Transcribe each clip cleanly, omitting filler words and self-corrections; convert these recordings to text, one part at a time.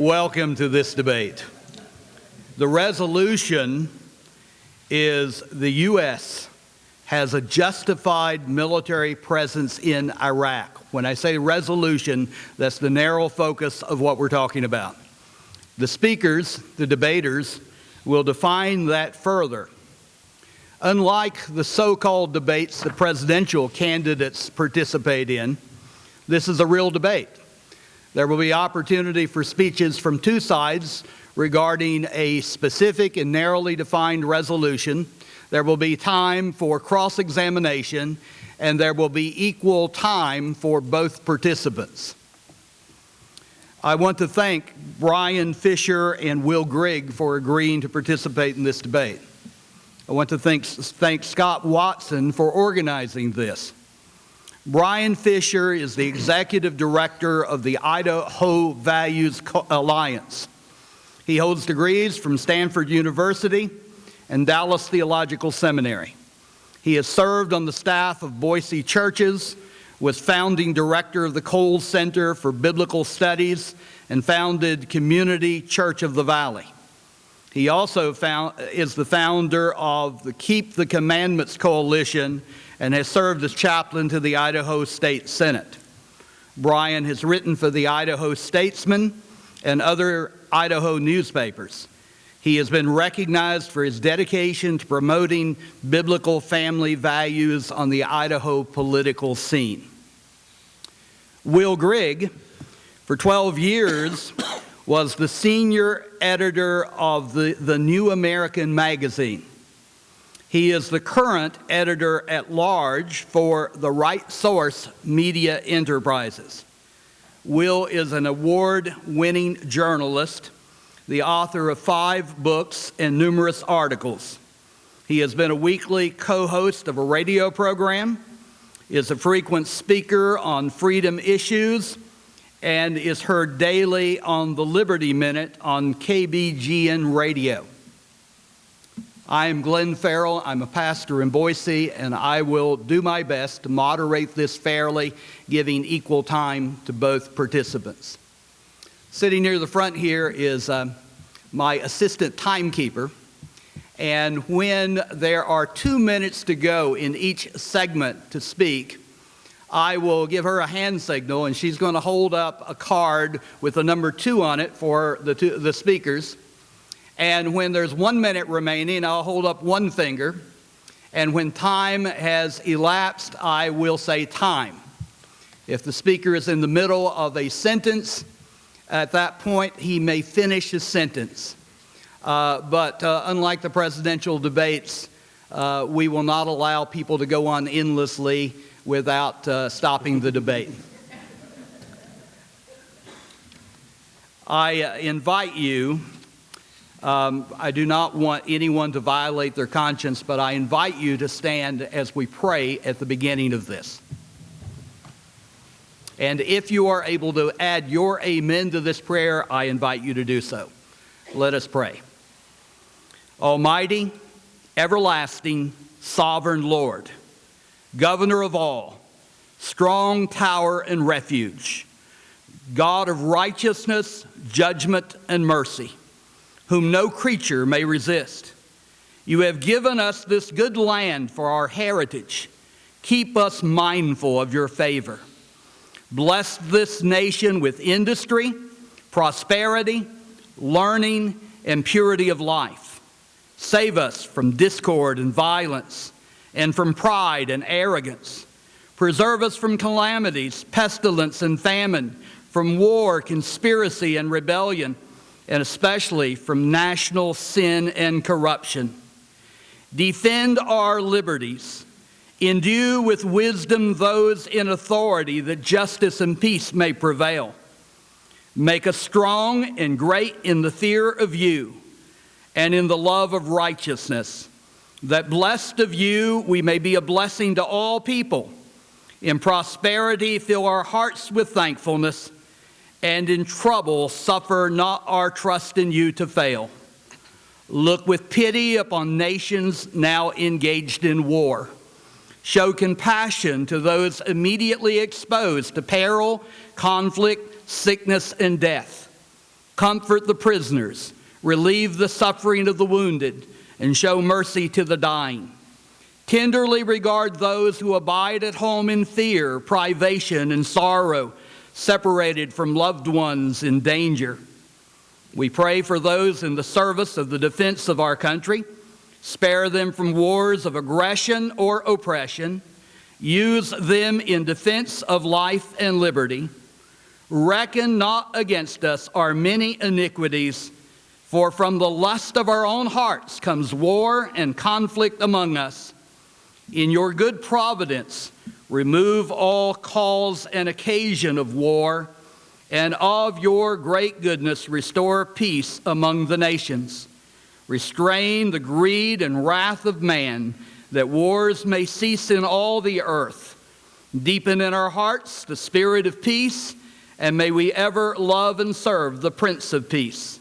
Welcome to this debate. The resolution is the U.S. has a justified military presence in Iraq. When I say resolution, that's the narrow focus of what we're talking about. The speakers, the debaters, will define that further. Unlike the so-called debates the presidential candidates participate in, this is a real debate. There will be opportunity for speeches from two sides regarding a specific and narrowly defined resolution. There will be time for cross-examination, and there will be equal time for both participants. I want to thank Bryan, Fischer, and Grigg for agreeing to participate in this debate. I want to thank Scott Watson for organizing this. Bryan Fischer is the executive director of the Idaho Values Alliance. He holds degrees from Stanford University and Dallas Theological Seminary. He has served on the staff of Boise Churches, was founding director of the Cole Center for Biblical Studies, and founded Community Church of the Valley. He also is the founder of the Keep the Commandments Coalition and has served as chaplain to the Idaho State Senate. Bryan has written for the Idaho Statesman and other Idaho newspapers. He has been recognized for his dedication to promoting biblical family values on the Idaho political scene. Grigg, for 12 years, was the senior editor of the New American magazine. He is the current editor-at-large for the Right Source Media Enterprises. Will is an award-winning journalist, the author of 5 books and numerous articles. He has been a weekly co-host of a radio program, is a frequent speaker on freedom issues, and is heard daily on the Liberty Minute on KBGN Radio. I am Glenn Ferrell. I'm a pastor in Boise, and I will do my best to moderate this fairly, giving equal time to both participants. Sitting near the front here is my assistant timekeeper, and when there are 2 minutes to go in each segment to speak, I will give her a hand signal, and she's going to hold up a card with the number 2 on it for the speakers. And when there's 1 minute remaining, I'll hold up one finger. And when time has elapsed, I will say time. If the speaker is in the middle of a sentence, at that point, he may finish his sentence. But unlike the presidential debates, we will not allow people to go on endlessly without stopping the debate. I invite you. I do not want anyone to violate their conscience, but I invite you to stand as we pray at the beginning of this. And if you are able to add your amen to this prayer, I invite you to do so. Let us pray. Almighty, everlasting, sovereign Lord, Governor of all, strong tower and refuge, God of righteousness, judgment, and mercy, whom no creature may resist. You have given us this good land for our heritage. Keep us mindful of your favor. Bless this nation with industry, prosperity, learning, and purity of life. Save us from discord and violence, and from pride and arrogance. Preserve us from calamities, pestilence, and famine, from war, conspiracy, and rebellion, and especially from national sin and corruption. Defend our liberties. Endue with wisdom those in authority, that justice and peace may prevail. Make us strong and great in the fear of you and in the love of righteousness, that blessed of you we may be a blessing to all people. In prosperity fill our hearts with thankfulness, and in trouble suffer not our trust in you to fail. Look with pity upon nations now engaged in war. Show compassion to those immediately exposed to peril, conflict, sickness, and death. Comfort the prisoners, relieve the suffering of the wounded, and show mercy to the dying. Tenderly regard those who abide at home in fear, privation, and sorrow, separated from loved ones in danger. We pray for those in the service of the defense of our country. Spare them from wars of aggression or oppression. Use them in defense of life and liberty. Reckon not against us our many iniquities, for from the lust of our own hearts comes war and conflict among us. In your good providence, remove all cause and occasion of war, and of your great goodness restore peace among the nations. Restrain the greed and wrath of man, that wars may cease in all the earth. Deepen in our hearts the spirit of peace, and may we ever love and serve the Prince of Peace.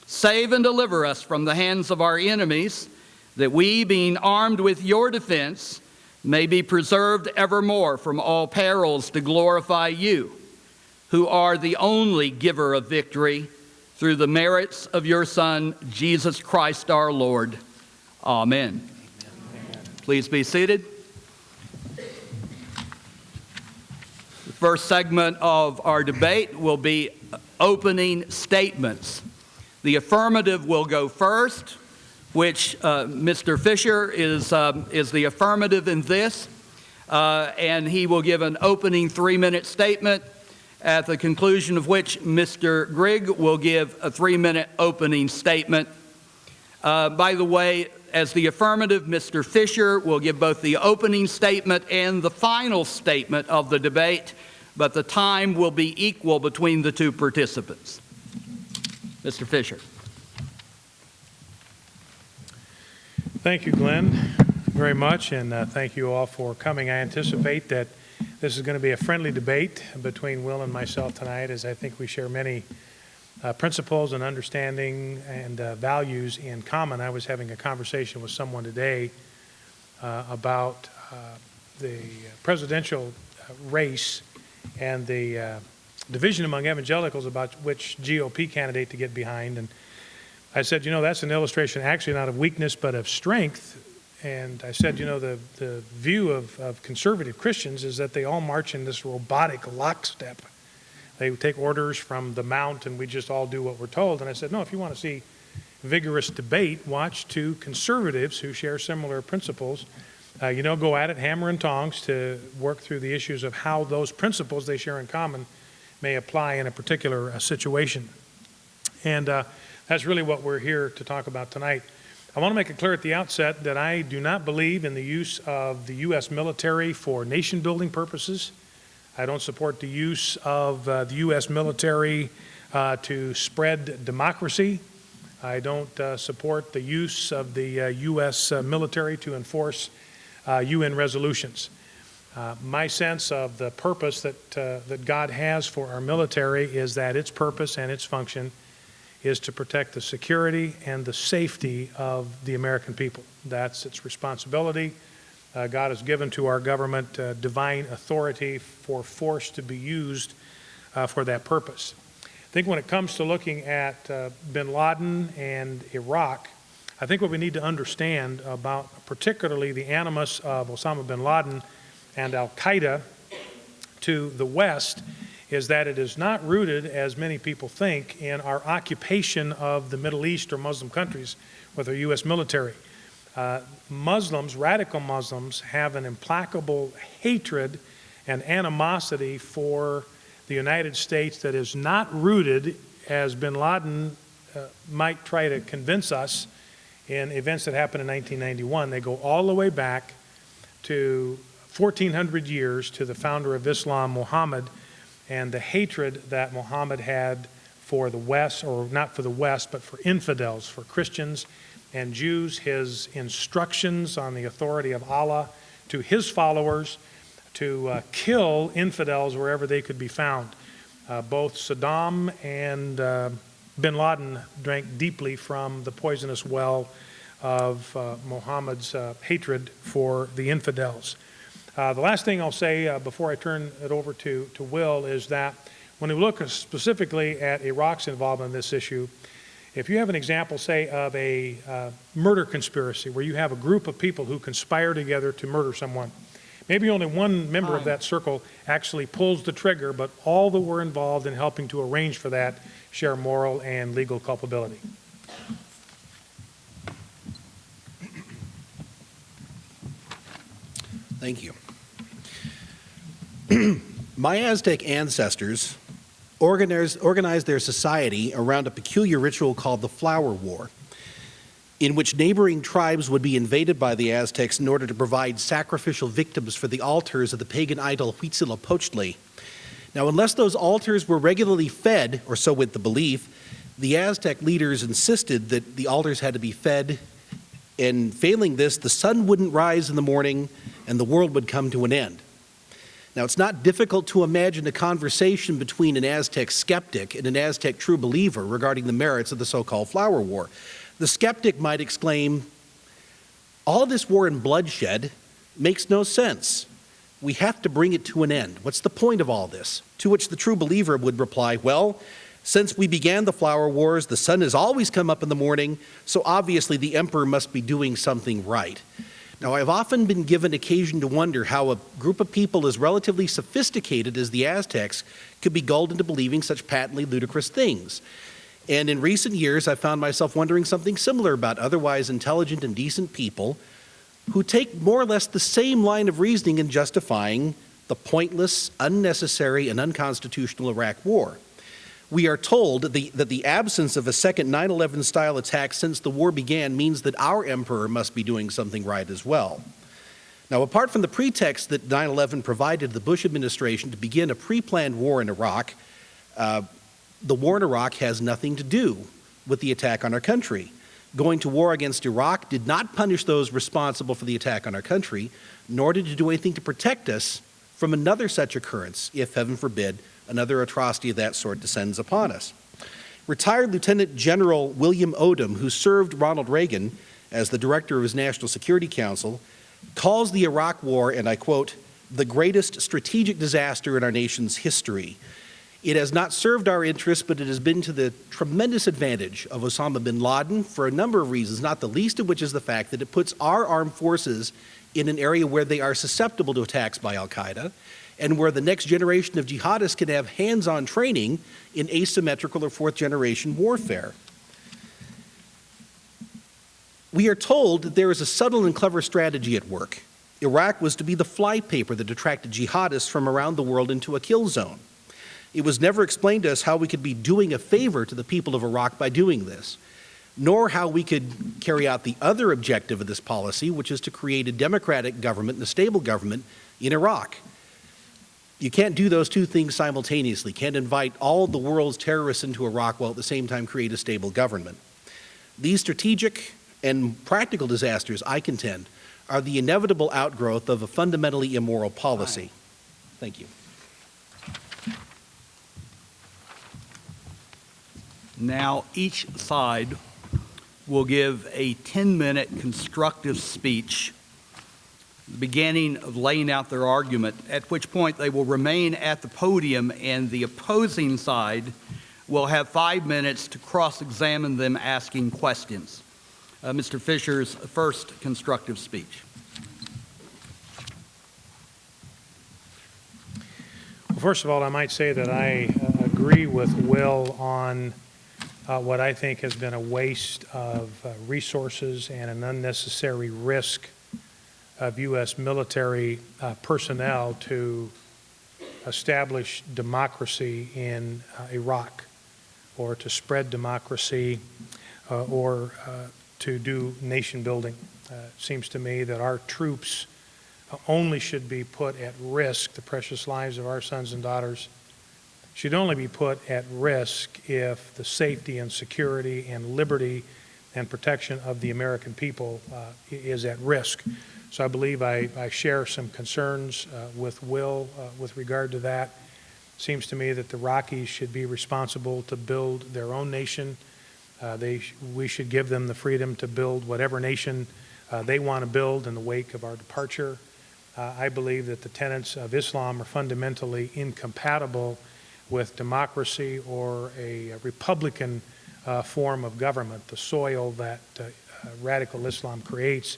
Save and deliver us from the hands of our enemies, that we, being armed with your defense, may be preserved evermore from all perils to glorify you, who are the only giver of victory, through the merits of your Son, Jesus Christ our Lord. Amen. Amen. Please be seated. The first segment of our debate will be opening statements. The affirmative will go first, which Mr. Fischer is the affirmative in this, and he will give an opening 3-minute statement, at the conclusion of which Mr. Grigg will give a 3-minute opening statement. By the way, as the affirmative, Mr. Fischer will give both the opening statement and the final statement of the debate, but the time will be equal between the two participants. Mr. Fischer. Thank you, Glenn, very much, and thank you all for coming. I anticipate that this is going to be a friendly debate between Will and myself tonight, as I think we share many principles and understanding and values in common. I was having a conversation with someone today about the presidential race and the division among evangelicals about which GOP candidate to get behind. And I said, you know, that's an illustration actually not of weakness but of strength. And I said, you know, the view of conservative Christians is that they all march in this robotic lockstep. They take orders from the mount and we just all do what we're told. And I said, no, if you want to see vigorous debate, watch two conservatives who share similar principles. You know, go at it hammer and tongs to work through the issues of how those principles they share in common may apply in a particular situation. And that's really what we're here to talk about tonight. I want to make it clear at the outset that I do not believe in the use of the U.S. military for nation-building purposes. I don't support the use of the U.S. military to spread democracy. I don't support the use of the U.S. military to enforce UN resolutions. My sense of the purpose that God has for our military is that its purpose and its function is to protect the security and the safety of the American people. That's its responsibility. God has given to our government divine authority for force to be used for that purpose. I think when it comes to looking at bin Laden and Iraq, I think what we need to understand about particularly the animus of Osama bin Laden and Al-Qaeda to the West is that it is not rooted, as many people think, in our occupation of the Middle East or Muslim countries with our U.S. military. Muslims, radical Muslims, have an implacable hatred and animosity for the United States that is not rooted, as bin Laden might try to convince us, in events that happened in 1991. They go all the way back to 1,400 years to the founder of Islam, Muhammad, and the hatred that Muhammad had for the West, or not for the West, but for infidels, for Christians and Jews, his instructions on the authority of Allah to his followers to kill infidels wherever they could be found. Both Saddam and bin Laden drank deeply from the poisonous well of Muhammad's hatred for the infidels. The last thing I'll say before I turn it over to Will is that When we look specifically at Iraq's involvement in this issue, if you have an example, say, of a murder conspiracy where you have a group of people who conspire together to murder someone, maybe only one member of that circle actually pulls the trigger, but all that were involved in helping to arrange for that share moral and legal culpability. Thank you. My Aztec ancestors organized their society around a peculiar ritual called the Flower War, in which neighboring tribes would be invaded by the Aztecs in order to provide sacrificial victims for the altars of the pagan idol Huitzilopochtli. Now, unless those altars were regularly fed, or so went the belief, the Aztec leaders insisted that the altars had to be fed, and failing this, the sun wouldn't rise in the morning and the world would come to an end. Now, it's not difficult to imagine a conversation between an Aztec skeptic and an Aztec true believer regarding the merits of the so-called Flower War. The skeptic might exclaim, all this war and bloodshed makes no sense. We have to bring it to an end. What's the point of all this? To which the true believer would reply, well, since we began the Flower Wars, the sun has always come up in the morning, so obviously the emperor must be doing something right. Now, I've often been given occasion to wonder how a group of people as relatively sophisticated as the Aztecs could be gulled into believing such patently ludicrous things. And in recent years, I found myself wondering something similar about otherwise intelligent and decent people who take more or less the same line of reasoning in justifying the pointless, unnecessary, and unconstitutional Iraq War. We are told that the absence of a second 9/11 style attack since the war began means that our emperor must be doing something right as well. Now, apart from the pretext that 9/11 provided the Bush administration to begin a pre-planned war in Iraq, the war in Iraq has nothing to do with the attack on our country. Going to war against Iraq did not punish those responsible for the attack on our country, nor did it do anything to protect us from another such occurrence, if, heaven forbid, another atrocity of that sort descends upon us. Retired Lieutenant General William Odom, who served Ronald Reagan as the director of his National Security Council, calls the Iraq War, and I quote, the greatest strategic disaster in our nation's history. It has not served our interests, but it has been to the tremendous advantage of Osama bin Laden for a number of reasons, not the least of which is the fact that it puts our armed forces in an area where they are susceptible to attacks by al-Qaeda, and where the next generation of jihadists can have hands-on training in asymmetrical or fourth-generation warfare. We are told that there is a subtle and clever strategy at work. Iraq was to be the flypaper that attracted jihadists from around the world into a kill zone. It was never explained to us how we could be doing a favor to the people of Iraq by doing this, nor how we could carry out the other objective of this policy, which is to create a democratic government and a stable government in Iraq. You can't do those two things simultaneously. Can't invite all the world's terrorists into Iraq while at the same time create a stable government. These strategic and practical disasters, I contend, are the inevitable outgrowth of a fundamentally immoral policy. Thank you. Now, each side will give a 10-minute constructive speech, beginning of laying out their argument, at which point they will remain at the podium and the opposing side will have 5 minutes to cross-examine them asking questions. Mr. Fischer's first constructive speech. Well, first of all, I might say that I agree with Will on what I think has been a waste of resources and an unnecessary risk of U.S. military personnel to establish democracy in Iraq, or to spread democracy, or to do nation building. It seems to me that our troops only should be put at risk, the precious lives of our sons and daughters should only be put at risk if the safety and security and liberty and protection of the American people is at risk. So I believe I share some concerns with Will with regard to that. It seems to me that the Iraqis should be responsible to build their own nation. We should give them the freedom to build whatever nation they want to build in the wake of our departure. I believe that the tenets of Islam are fundamentally incompatible with democracy or a Republican form of government. The soil that radical Islam creates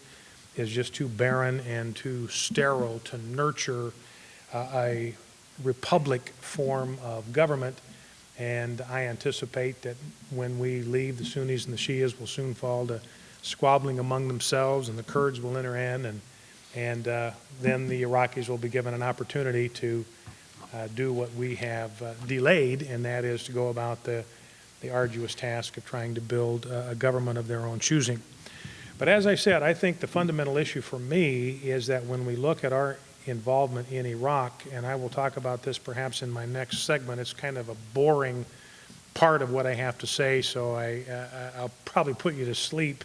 is just too barren and too sterile to nurture a republic form of government. And I anticipate that when we leave, the Sunnis and the Shias will soon fall to squabbling among themselves, and the Kurds will enter in, and then the Iraqis will be given an opportunity to do what we have delayed, and that is to go about the arduous task of trying to build a government of their own choosing. But as I said, I think the fundamental issue for me is that when we look at our involvement in Iraq, and I will talk about this perhaps in my next segment, it's kind of a boring part of what I have to say, so I'll probably put you to sleep,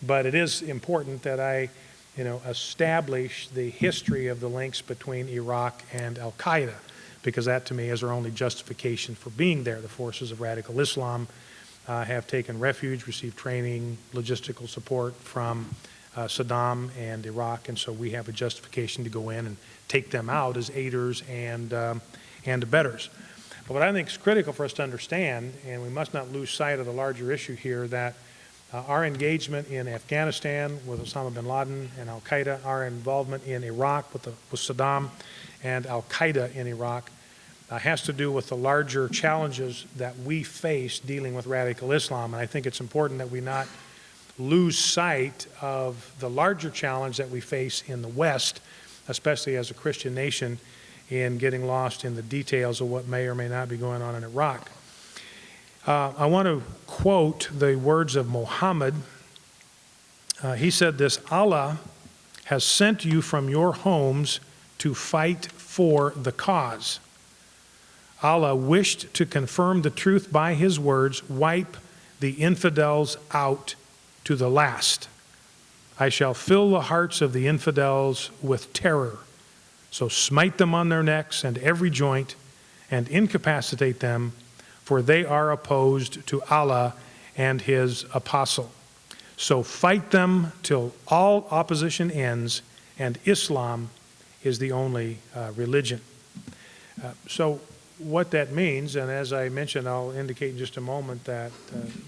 but it is important that I establish the history of the links between Iraq and Al-Qaeda, because that to me is our only justification for being there. The forces of radical Islam have taken refuge, received training, logistical support from Saddam and Iraq, and so we have a justification to go in and take them out as aiders and abettors. But what I think is critical for us to understand, and we must not lose sight of the larger issue here, that our engagement in Afghanistan with Osama bin Laden and Al-Qaeda, our involvement in Iraq with Saddam and Al-Qaeda in Iraq, has to do with the larger challenges that we face dealing with radical Islam. And I think it's important that we not lose sight of the larger challenge that we face in the West, especially as a Christian nation, in getting lost in the details of what may or may not be going on in Iraq. I want to quote the words of Muhammad. He said this: Allah has sent you from your homes to fight for the cause. Allah wished to confirm the truth by his words, wipe the infidels out to the last. I shall fill the hearts of the infidels with terror. So smite them on their necks and every joint and incapacitate them, for they are opposed to Allah and his apostle. So fight them till all opposition ends, and Islam is the only religion. So what that means, and as I mentioned, I'll indicate in just a moment that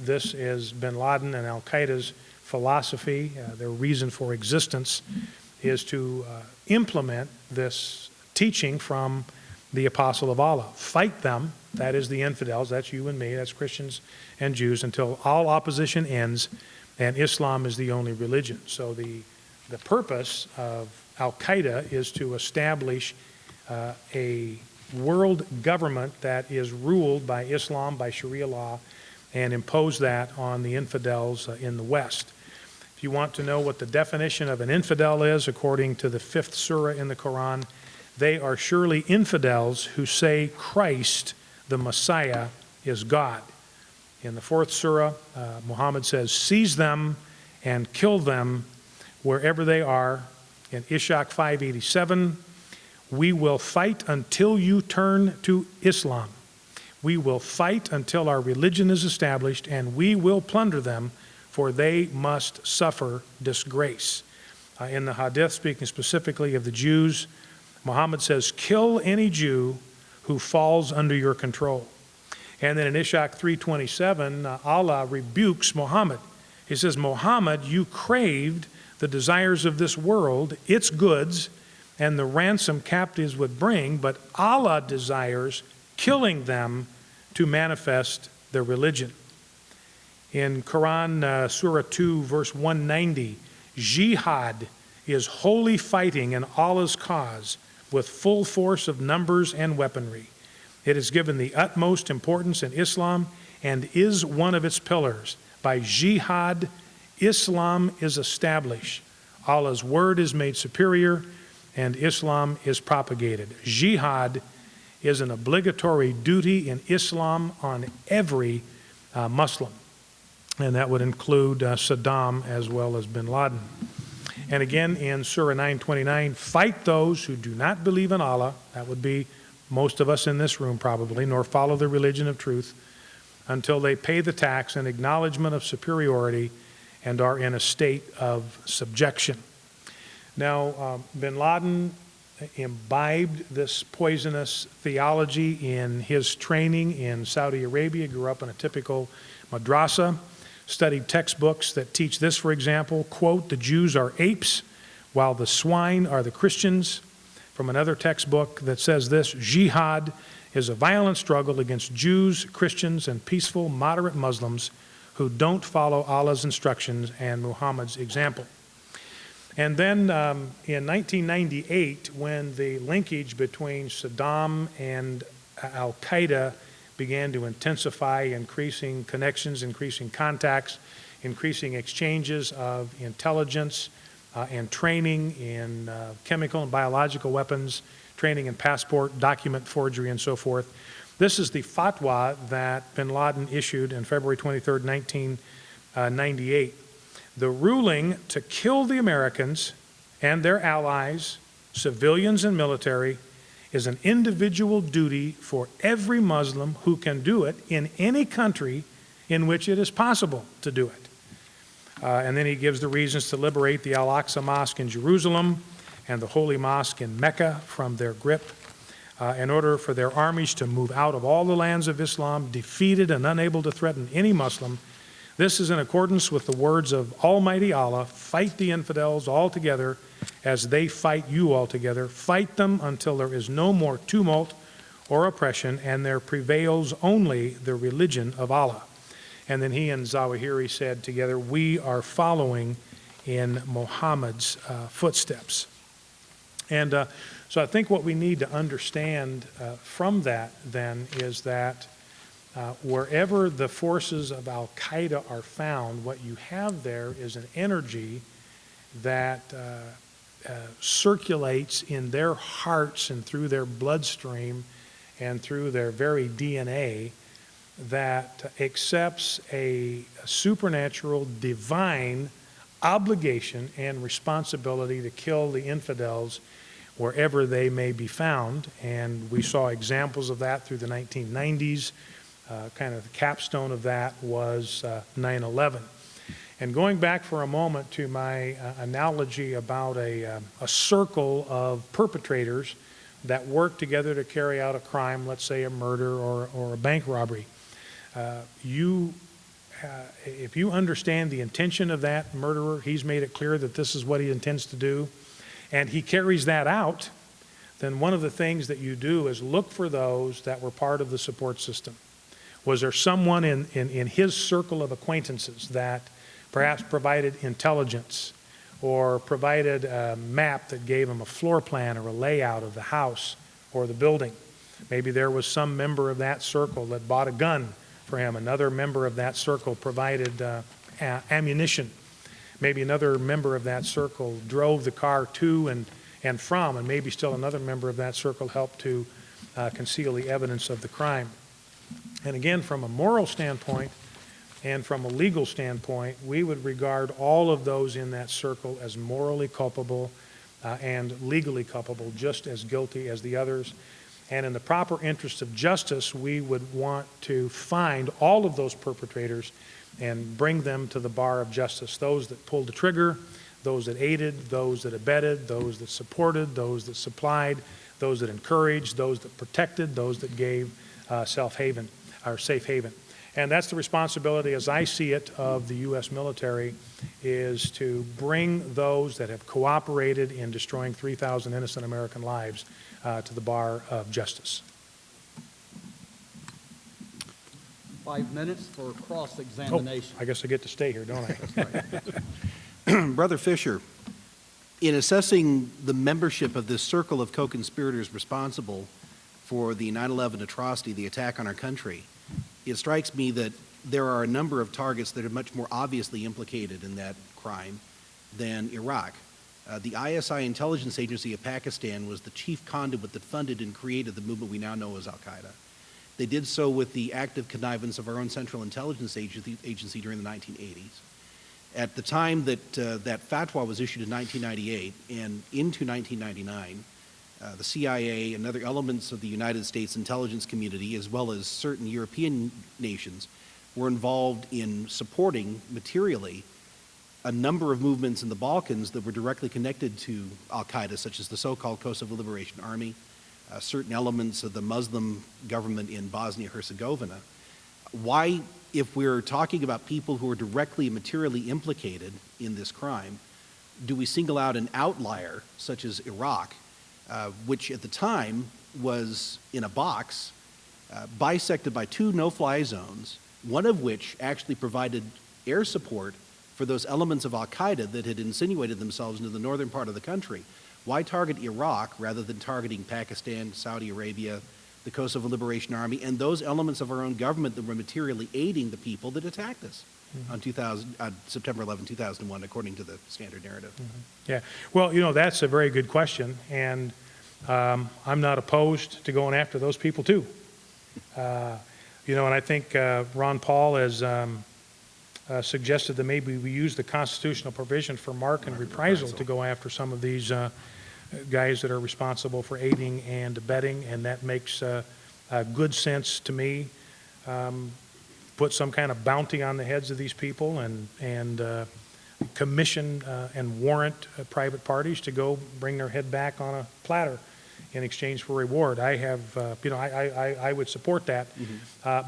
this is bin Laden and Al-Qaeda's philosophy. Their reason for existence is to implement this teaching from the apostle of Allah. Fight them, that is the infidels, that's you and me, that's Christians and Jews, until all opposition ends, and Islam is the only religion. So the purpose of Al-Qaeda is to establish a world government that is ruled by Islam, by Sharia law, and impose that on the infidels in the West. If you want to know what the definition of an infidel is, according to the 5th surah in the Quran, they are surely infidels who say Christ, the Messiah, is God. In the 4th surah, Muhammad says, seize them and kill them wherever they are. In Ishaq 5:87, we will fight until you turn to Islam. We will fight until our religion is established, and we will plunder them, for they must suffer disgrace. In the Hadith, speaking specifically of the Jews, Muhammad says, kill any Jew who falls under your control. And then in Ishaq 3:27, Allah rebukes Muhammad. He says, Muhammad, you craved the desires of this world, its goods, and the ransom captives would bring, but Allah desires killing them to manifest their religion. In Quran, Surah 2, verse 190, jihad is holy fighting in Allah's cause with full force of numbers and weaponry. It is given the utmost importance in Islam and is one of its pillars. By jihad, Islam is established. Allah's word is made superior, and Islam is propagated. Jihad is an obligatory duty in Islam on every Muslim, and that would include Saddam as well as bin Laden. And again in Surah 9:29, fight those who do not believe in Allah, that would be most of us in this room probably, nor follow the religion of truth, until they pay the tax in acknowledgement of superiority and are in a state of subjection. Now, bin Laden imbibed this poisonous theology in his training in Saudi Arabia, grew up in a typical madrasa, studied textbooks that teach this, for example, quote, "The Jews are apes, while the swine are the Christians." From another textbook that says this, "Jihad is a violent struggle against Jews, Christians, and peaceful, moderate Muslims who don't follow Allah's instructions and Muhammad's example." And then in 1998, when the linkage between Saddam and Al-Qaeda began to intensify, increasing connections, increasing contacts, increasing exchanges of intelligence and training in chemical and biological weapons, training in passport, document forgery, and so forth. This is the fatwa that bin Laden issued on February 23rd, 1998. The ruling to kill the Americans and their allies, civilians and military, is an individual duty for every Muslim who can do it in any country in which it is possible to do it. And then he gives the reasons to liberate the Al-Aqsa Mosque in Jerusalem and the Holy Mosque in Mecca from their grip, in order for their armies to move out of all the lands of Islam, defeated and unable to threaten any Muslim. This is in accordance with the words of Almighty Allah: "Fight the infidels all together as they fight you all together. Fight them until there is no more tumult or oppression, and there prevails only the religion of Allah." And then he and Zawahiri said together, "We are following in Muhammad's footsteps." And so I think what we need to understand from that then is that wherever the forces of Al-Qaeda are found, what you have there is an energy that circulates in their hearts and through their bloodstream and through their very DNA that accepts a supernatural, divine obligation and responsibility to kill the infidels wherever they may be found. And we saw examples of that through the 1990s. Kind of the capstone of that was 9/11. And going back for a moment to my analogy about a circle of perpetrators that work together to carry out a crime, let's say a murder or a bank robbery, if you understand the intention of that murderer, he's made it clear that this is what he intends to do, and he carries that out, then one of the things that you do is look for those that were part of the support system. Was there someone in his circle of acquaintances that perhaps provided intelligence or provided a map that gave him a floor plan or a layout of the house or the building? Maybe there was some member of that circle that bought a gun for him. Another member of that circle provided ammunition. Maybe another member of that circle drove the car to and from, and maybe still another member of that circle helped to conceal the evidence of the crime. And again, from a moral standpoint and from a legal standpoint, we would regard all of those in that circle as morally culpable and legally culpable, just as guilty as the others. And in the proper interest of justice, we would want to find all of those perpetrators and bring them to the bar of justice. Those that pulled the trigger, those that aided, those that abetted, those that supported, those that supplied, those that encouraged, those that protected, those that gave safe haven. And that's the responsibility, as I see it, of the U.S. military, is to bring those that have cooperated in destroying 3,000 innocent American lives to the bar of justice. 5 minutes for cross-examination. Oh, I guess I get to stay here, don't I? That's right. Brother Fischer, in assessing the membership of this circle of co-conspirators responsible for the 9/11 atrocity, the attack on our country, it strikes me that there are a number of targets that are much more obviously implicated in that crime than Iraq. The ISI intelligence agency of Pakistan was the chief conduit that funded and created the movement we now know as Al-Qaeda. They did so with the active connivance of our own Central Intelligence Agency during the 1980s. At the time that that fatwa was issued in 1998 and into 1999, the CIA and other elements of the United States intelligence community, as well as certain European nations, were involved in supporting materially a number of movements in the Balkans that were directly connected to al-Qaeda, such as the so-called Kosovo Liberation Army, certain elements of the Muslim government in Bosnia-Herzegovina. Why, if we're talking about people who are directly and materially implicated in this crime, do we single out an outlier such as Iraq, which at the time was in a box, bisected by 2 no-fly zones, one of which actually provided air support for those elements of al-Qaeda that had insinuated themselves into the northern part of the country? Why target Iraq rather than targeting Pakistan, Saudi Arabia, the Kosovo Liberation Army, and those elements of our own government that were materially aiding the people that attacked us on September 11, 2001, according to the standard narrative? Yeah, well, you know, that's a very good question, and I'm not opposed to going after those people too. You know, and I think Ron Paul has suggested that maybe we use the constitutional provision for mark and reprisal to go after some of these guys that are responsible for aiding and abetting, and that makes good sense to me. Put some kind of bounty on the heads of these people and commission and warrant private parties to go bring their head back on a platter in exchange for reward. I have, you know, I would support that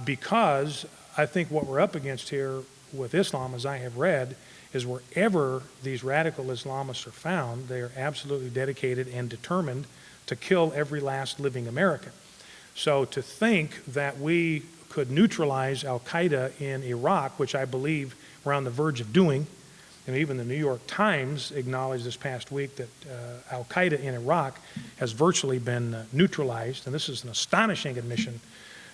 because I think what we're up against here with Islam, as I have read, is wherever these radical Islamists are found, they are absolutely dedicated and determined to kill every last living American. So to think that we could neutralize al-Qaeda in Iraq, which I believe we're on the verge of doing, and even the New York Times acknowledged this past week that al-Qaeda in Iraq has virtually been neutralized, and this is an astonishing admission,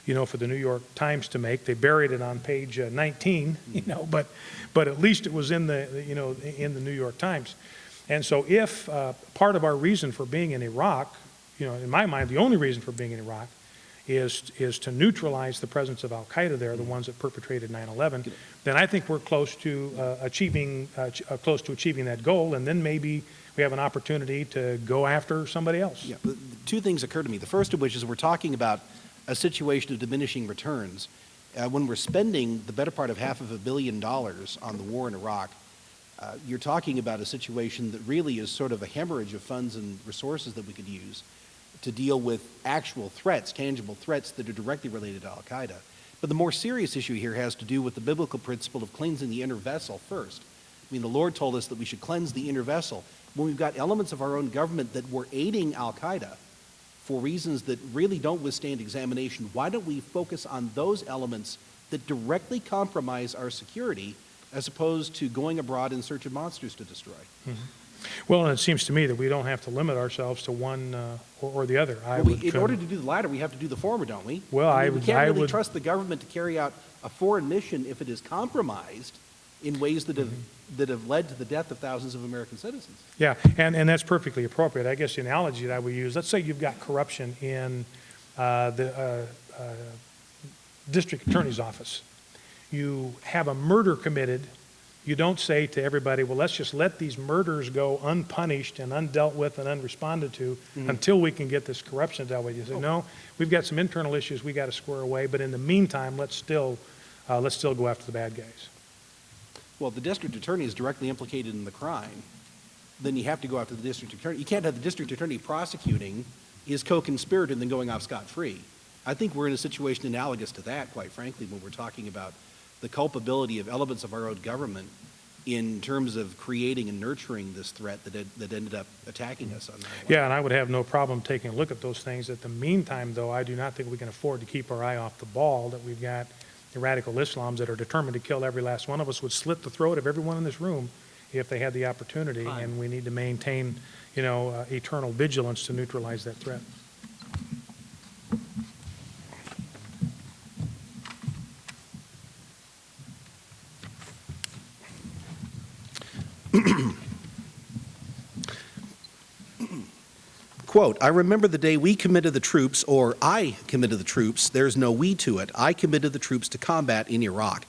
you know, for the New York Times to make. They buried it on page 19, you know, but at least it was in the, you know, in the New York Times. And so if part of our reason for being in Iraq, you know, in my mind, the only reason for being in Iraq is to neutralize the presence of al-Qaeda there, the ones that perpetrated 9/11, then I think we're close to achieving that goal, and then maybe we have an opportunity to go after somebody else. Yeah, 2 things occur to me. The first of which is we're talking about a situation of diminishing returns. When we're spending the better part of $500 million on the war in Iraq, you're talking about a situation that really is sort of a hemorrhage of funds and resources that we could use to deal with actual threats, tangible threats that are directly related to al-Qaeda. But the more serious issue here has to do with the biblical principle of cleansing the inner vessel first. I mean, the Lord told us that we should cleanse the inner vessel. When we've got elements of our own government that were aiding al-Qaeda for reasons that really don't withstand examination, why don't we focus on those elements that directly compromise our security as opposed to going abroad in search of monsters to destroy? Well, and it seems to me that we don't have to limit ourselves to one or the other. In order to do the latter, we have to do the former, don't we? Well, we can't really trust the government to carry out a foreign mission if it is compromised in ways that have led to the death of thousands of American citizens. Yeah, and that's perfectly appropriate. I guess the analogy that I would use, let's say you've got corruption in the district attorney's office. You have a murder committed. You don't say to everybody, well, let's just let these murders go unpunished and undealt with and unresponded to until we can get this corruption dealt with. You say, no, we've got some internal issues we got to square away, but in the meantime, let's still go after the bad guys. Well, if the district attorney is directly implicated in the crime, then you have to go after the district attorney. You can't have the district attorney prosecuting his co-conspirator and then going off scot-free. I think we're in a situation analogous to that, quite frankly, when we're talking about the culpability of elements of our own government in terms of creating and nurturing this threat that ended up attacking us on 9/11. Yeah, and I would have no problem taking a look at those things. At the meantime, though, I do not think we can afford to keep our eye off the ball, that we've got the radical Islams that are determined to kill every last one of us, would slit the throat of everyone in this room if they had the opportunity, and we need to maintain, you know, eternal vigilance to neutralize that threat. Quote, I remember the day we committed the troops, or I committed the troops, there's no we to it, I committed the troops to combat in Iraq.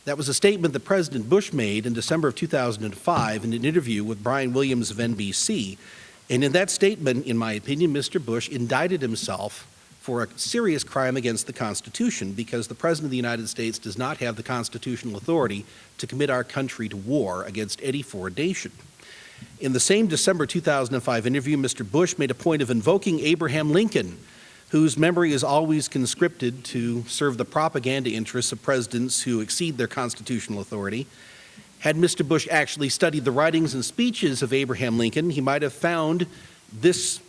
That was a statement that President Bush made in December of 2005 in an interview with Brian Williams of NBC. And in that statement, in my opinion, Mr. Bush indicted himself for a serious crime against the Constitution, because the President of the United States does not have the constitutional authority to commit our country to war against any foreign nation. In the same December 2005 interview, Mr. Bush made a point of invoking Abraham Lincoln, whose memory is always conscripted to serve the propaganda interests of presidents who exceed their constitutional authority. Had Mr. Bush actually studied the writings and speeches of Abraham Lincoln, he might have found this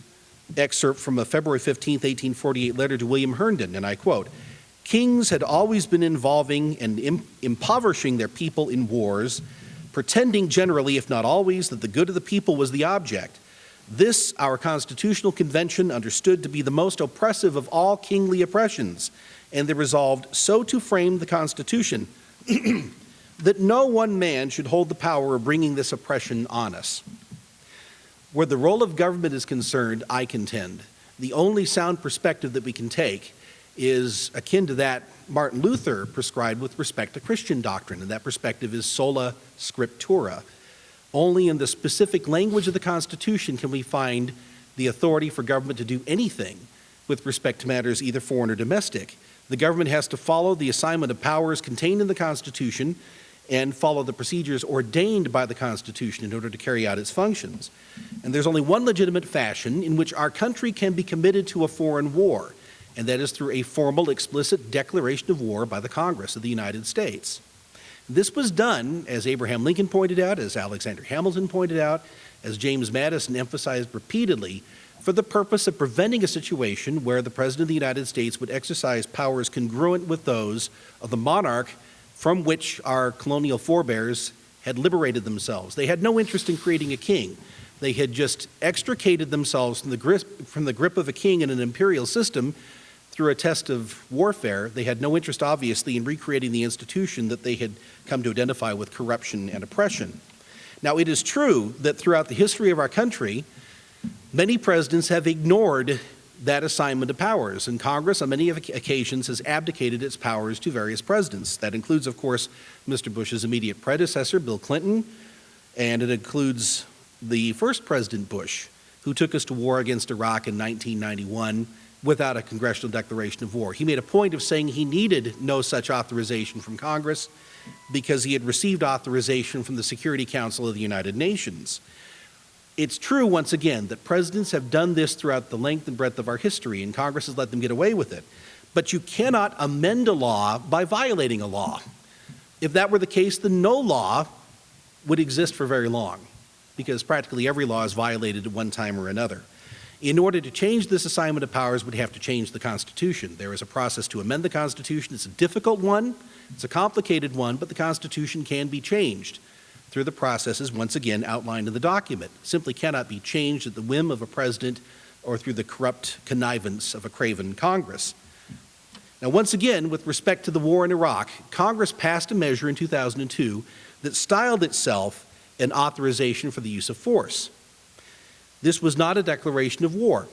excerpt from a February 15, 1848 letter to William Herndon, and I quote, "Kings had always been involving and impoverishing their people in wars, pretending generally, if not always, that the good of the people was the object. This, our Constitutional Convention understood to be the most oppressive of all kingly oppressions, and they resolved so to frame the Constitution that no one man should hold the power of bringing this oppression on us." Where the role of government is concerned, I contend, the only sound perspective that we can take is akin to that Martin Luther prescribed with respect to Christian doctrine, and that perspective is sola scriptura. Only in the specific language of the Constitution can we find the authority for government to do anything with respect to matters either foreign or domestic. The government has to follow the assignment of powers contained in the Constitution and follow the procedures ordained by the Constitution in order to carry out its functions. And there's only one legitimate fashion in which our country can be committed to a foreign war, and that is through a formal, explicit declaration of war by the Congress of the United States. This was done, as Abraham Lincoln pointed out, as Alexander Hamilton pointed out, as James Madison emphasized repeatedly, for the purpose of preventing a situation where the President of the United States would exercise powers congruent with those of the monarch from which our colonial forebears had liberated themselves. They had no interest in creating a king. They had just extricated themselves from the grip of a king in an imperial system through a test of warfare. They had no interest, obviously, in recreating the institution that they had come to identify with corruption and oppression. Now, it is true that throughout the history of our country, many presidents have ignored that assignment of powers, and Congress on many occasions has abdicated its powers to various presidents. That includes, of course, Mr. Bush's immediate predecessor, Bill Clinton, and it includes the first President Bush, who took us to war against Iraq in 1991 without a congressional declaration of war. He made a point of saying he needed no such authorization from Congress because he had received authorization from the Security Council of the United Nations. It's true, once again, that presidents have done this throughout the length and breadth of our history, and Congress has let them get away with it. But you cannot amend a law by violating a law. If that were the case, then no law would exist for very long, because practically every law is violated at one time or another. In order to change this assignment of powers, we'd have to change the Constitution. There is a process to amend the Constitution. It's a difficult one, it's a complicated one, but the Constitution can be changed through the processes, once again, outlined in the document. It simply cannot be changed at the whim of a president or through the corrupt connivance of a craven Congress. Now, once again, with respect to the war in Iraq, Congress passed a measure in 2002 that styled itself an authorization for the use of force. This was not a declaration of war.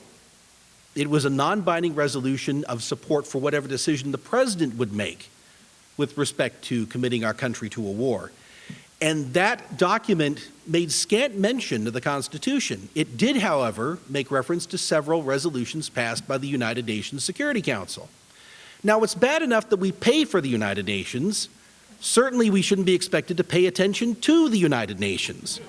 It was a non-binding resolution of support for whatever decision the president would make with respect to committing our country to a war. And that document made scant mention of the Constitution. It did, however, make reference to several resolutions passed by the United Nations Security Council. Now, it's bad enough that we pay for the United Nations. Certainly, we shouldn't be expected to pay attention to the United Nations.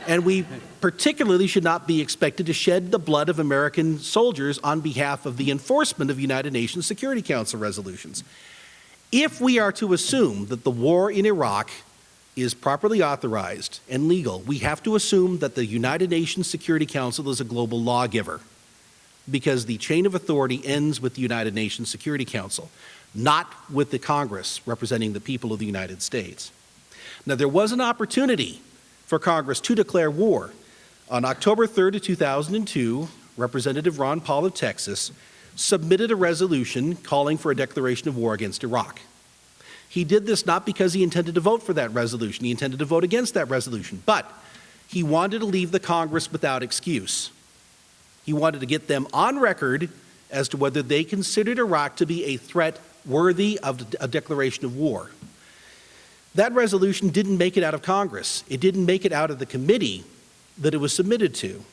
And we particularly should not be expected to shed the blood of American soldiers on behalf of the enforcement of United Nations Security Council resolutions. If we are to assume that the war in Iraq is properly authorized and legal, we have to assume that the United Nations Security Council is a global lawgiver, because the chain of authority ends with the United Nations Security Council, not with the Congress representing the people of the United States. Now, there was an opportunity for Congress to declare war. On October 3rd of 2002, Representative Ron Paul of Texas submitted a resolution calling for a declaration of war against Iraq. He did this not because he intended to vote for that resolution. He intended to vote against that resolution, but he wanted to leave the Congress without excuse. He wanted to get them on record as to whether they considered Iraq to be a threat worthy of a declaration of war. That resolution didn't make it out of Congress. It didn't make it out of the committee that it was submitted to.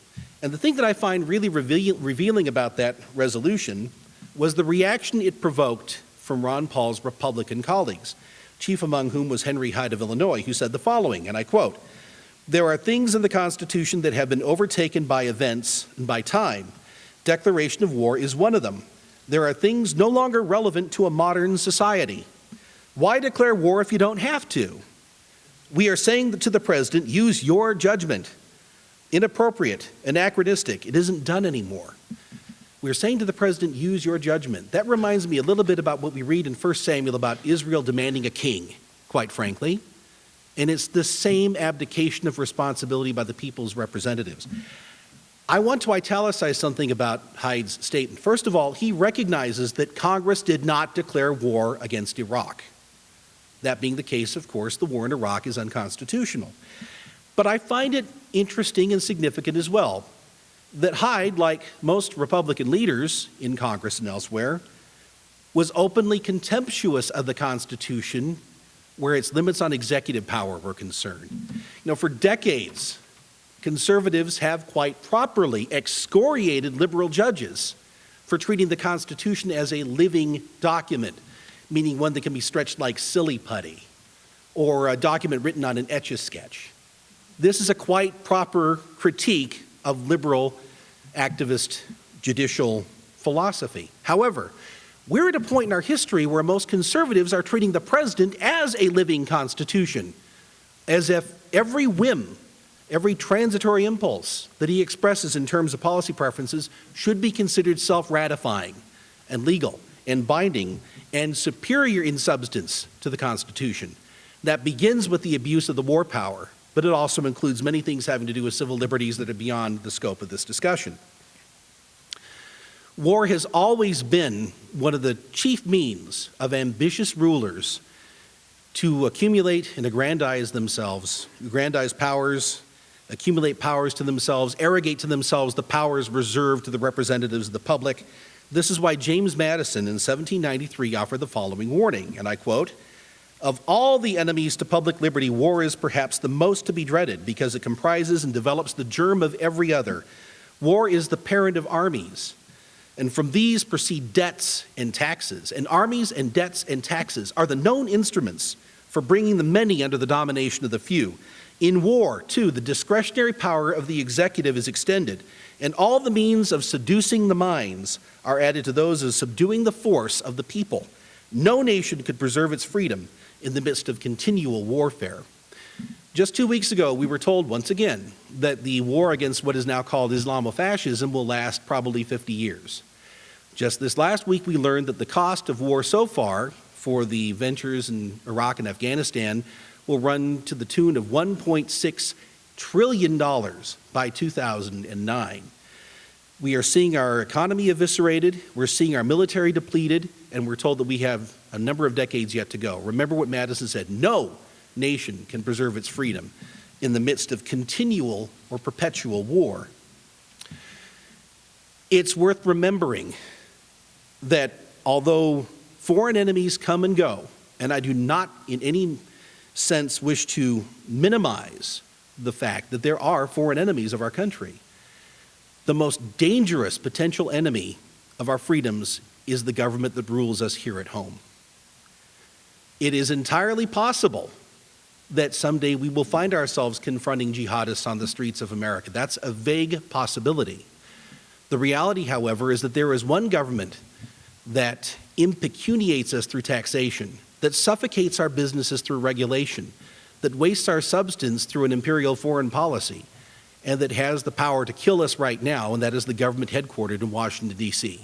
And the thing that I find really revealing about that resolution was the reaction it provoked from Ron Paul's Republican colleagues, chief among whom was Henry Hyde of Illinois, who said the following, and I quote, "There are things in the Constitution that have been overtaken by events and by time. Declaration of war is one of them. There are things no longer relevant to a modern society. Why declare war if you don't have to? We are saying to the president, use your judgment. Inappropriate, anachronistic, it isn't done anymore. We're saying to the president, use your judgment." That reminds me a little bit about what we read in 1 Samuel about Israel demanding a king, quite frankly. And it's the same abdication of responsibility by the people's representatives. I want to italicize something about Hyde's statement. First of all, he recognizes that Congress did not declare war against Iraq. That being the case, of course, the war in Iraq is unconstitutional. But I find it interesting and significant as well that Hyde, like most Republican leaders in Congress and elsewhere, was openly contemptuous of the Constitution where its limits on executive power were concerned. You know, for decades, conservatives have quite properly excoriated liberal judges for treating the Constitution as a living document, meaning one that can be stretched like silly putty, or a document written on an Etch-a-Sketch. This is a quite proper critique of liberal activist judicial philosophy. However, we're at a point in our history where most conservatives are treating the president as a living constitution, as if every whim, every transitory impulse that he expresses in terms of policy preferences should be considered self-ratifying and legal and binding and superior in substance to the Constitution. That begins with the abuse of the war power, but it also includes many things having to do with civil liberties that are beyond the scope of this discussion. War has always been one of the chief means of ambitious rulers to accumulate and aggrandize themselves, aggrandize powers, accumulate powers to themselves, arrogate to themselves the powers reserved to the representatives of the public. This is why James Madison in 1793 offered the following warning, and I quote, "Of all the enemies to public liberty, war is perhaps the most to be dreaded because it comprises and develops the germ of every other. War is the parent of armies, and from these proceed debts and taxes. And armies and debts and taxes are the known instruments for bringing the many under the domination of the few. In war, too, the discretionary power of the executive is extended, and all the means of seducing the minds are added to those of subduing the force of the people. No nation could preserve its freedom in the midst of continual warfare." Just 2 weeks ago, we were told once again that the war against what is now called Islamofascism will last probably 50 years. Just this last week, we learned that the cost of war so far for the ventures in Iraq and Afghanistan will run to the tune of $1.6 trillion by 2009. We are seeing our economy eviscerated, we're seeing our military depleted, and we're told that we have a number of decades yet to go. Remember what Madison said, no nation can preserve its freedom in the midst of continual or perpetual war. It's worth remembering that although foreign enemies come and go, and I do not in any sense wish to minimize the fact that there are foreign enemies of our country, the most dangerous potential enemy of our freedoms is the government that rules us here at home. It is entirely possible that someday we will find ourselves confronting jihadists on the streets of America. That's a vague possibility. The reality, however, is that there is one government that impecuniates us through taxation, that suffocates our businesses through regulation, that wastes our substance through an imperial foreign policy, and that has the power to kill us right now, and that is the government headquartered in Washington, D.C.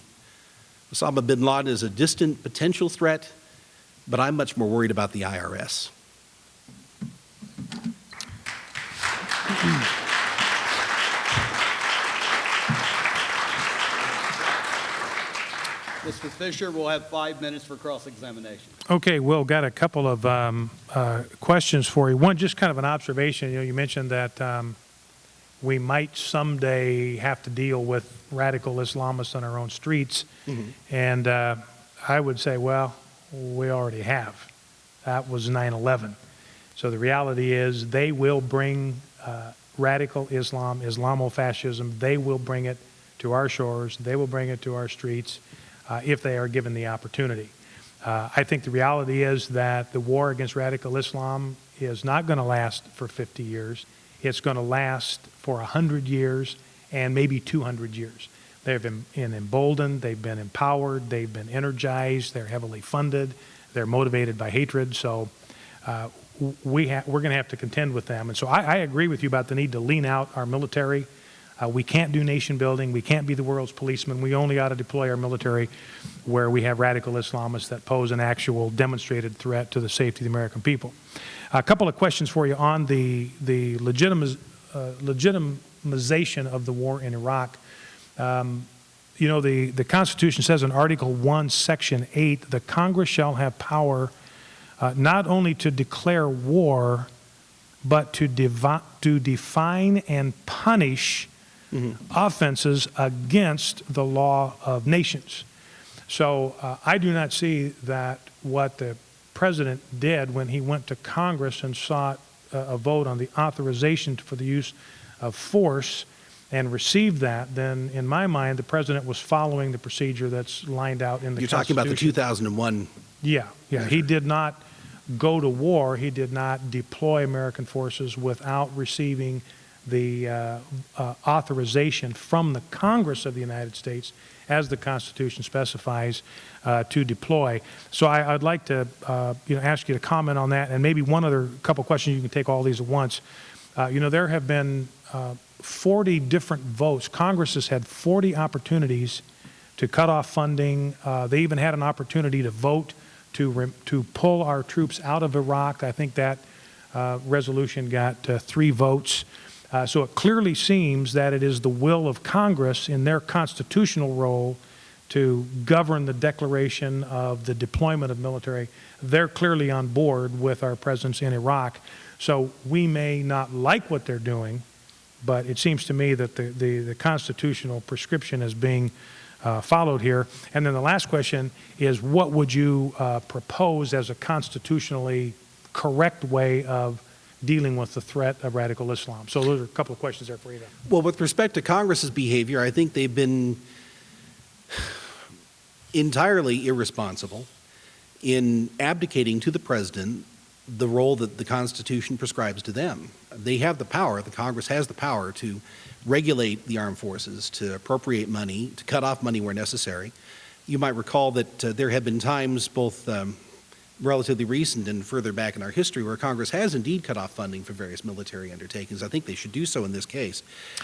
Osama bin Laden is a distant potential threat, but I'm much more worried about the IRS. Mr. Fischer will have 5 minutes for cross-examination. Okay, Will, got a couple of questions for you. One, just kind of an observation. You know, you mentioned that we might someday have to deal with radical Islamists on our own streets. Mm-hmm. And I would say, well, we already have. That was 9/11. So the reality is they will bring radical Islam, Islamofascism, they will bring it to our shores, they will bring it to our streets. if they are given the opportunity. I think the reality is that the war against radical Islam is not going to last for 50 years. It's going to last for 100 years and maybe 200 years. They've been emboldened, they've been empowered, they've been energized, they're heavily funded, they're motivated by hatred. So we're going to have to contend with them. And so I agree with you about the need to lean out our military. We can't do nation building. We can't be the world's policeman. We only ought to deploy our military where we have radical Islamists that pose an actual demonstrated threat to the safety of the American people. A couple of questions for you on the legitimization of the war in Iraq. You know, the Constitution says in Article 1, Section 8, the Congress shall have power not only to declare war, but to define and punish offenses against the law of nations. So I do not see that what the President did when he went to Congress and sought a vote on the authorization for the use of force and received that, then in my mind the President was following the procedure that's lined out in the Constitution. You're talking about the 2001 Yeah. measure. He did not go to war. He did not deploy American forces without receiving the authorization from the Congress of the United States, as the Constitution specifies, to deploy. So I'd like to ask you to comment on that, and maybe one other couple questions. You can take all these at once. There have been 40 different votes. Congress has had 40 opportunities to cut off funding. They even had an opportunity to vote to pull our troops out of Iraq. I think that resolution got 3 votes. So it clearly seems that it is the will of Congress in their constitutional role to govern the declaration of the deployment of military. They're clearly on board with our presence in Iraq. So we may not like what they're doing, but it seems to me that the constitutional prescription is being followed here. And then the last question is, what would you propose as a constitutionally correct way of dealing with the threat of radical Islam? So those are a couple of questions there for you. Well, with respect to Congress's behavior, I think they've been entirely irresponsible in abdicating to the President the role that the Constitution prescribes to them. They have the power, the Congress has the power to regulate the armed forces, to appropriate money, to cut off money where necessary. You might recall that there have been times, both relatively recent and further back in our history, where Congress has indeed cut off funding for various military undertakings. I think they should do so in this case.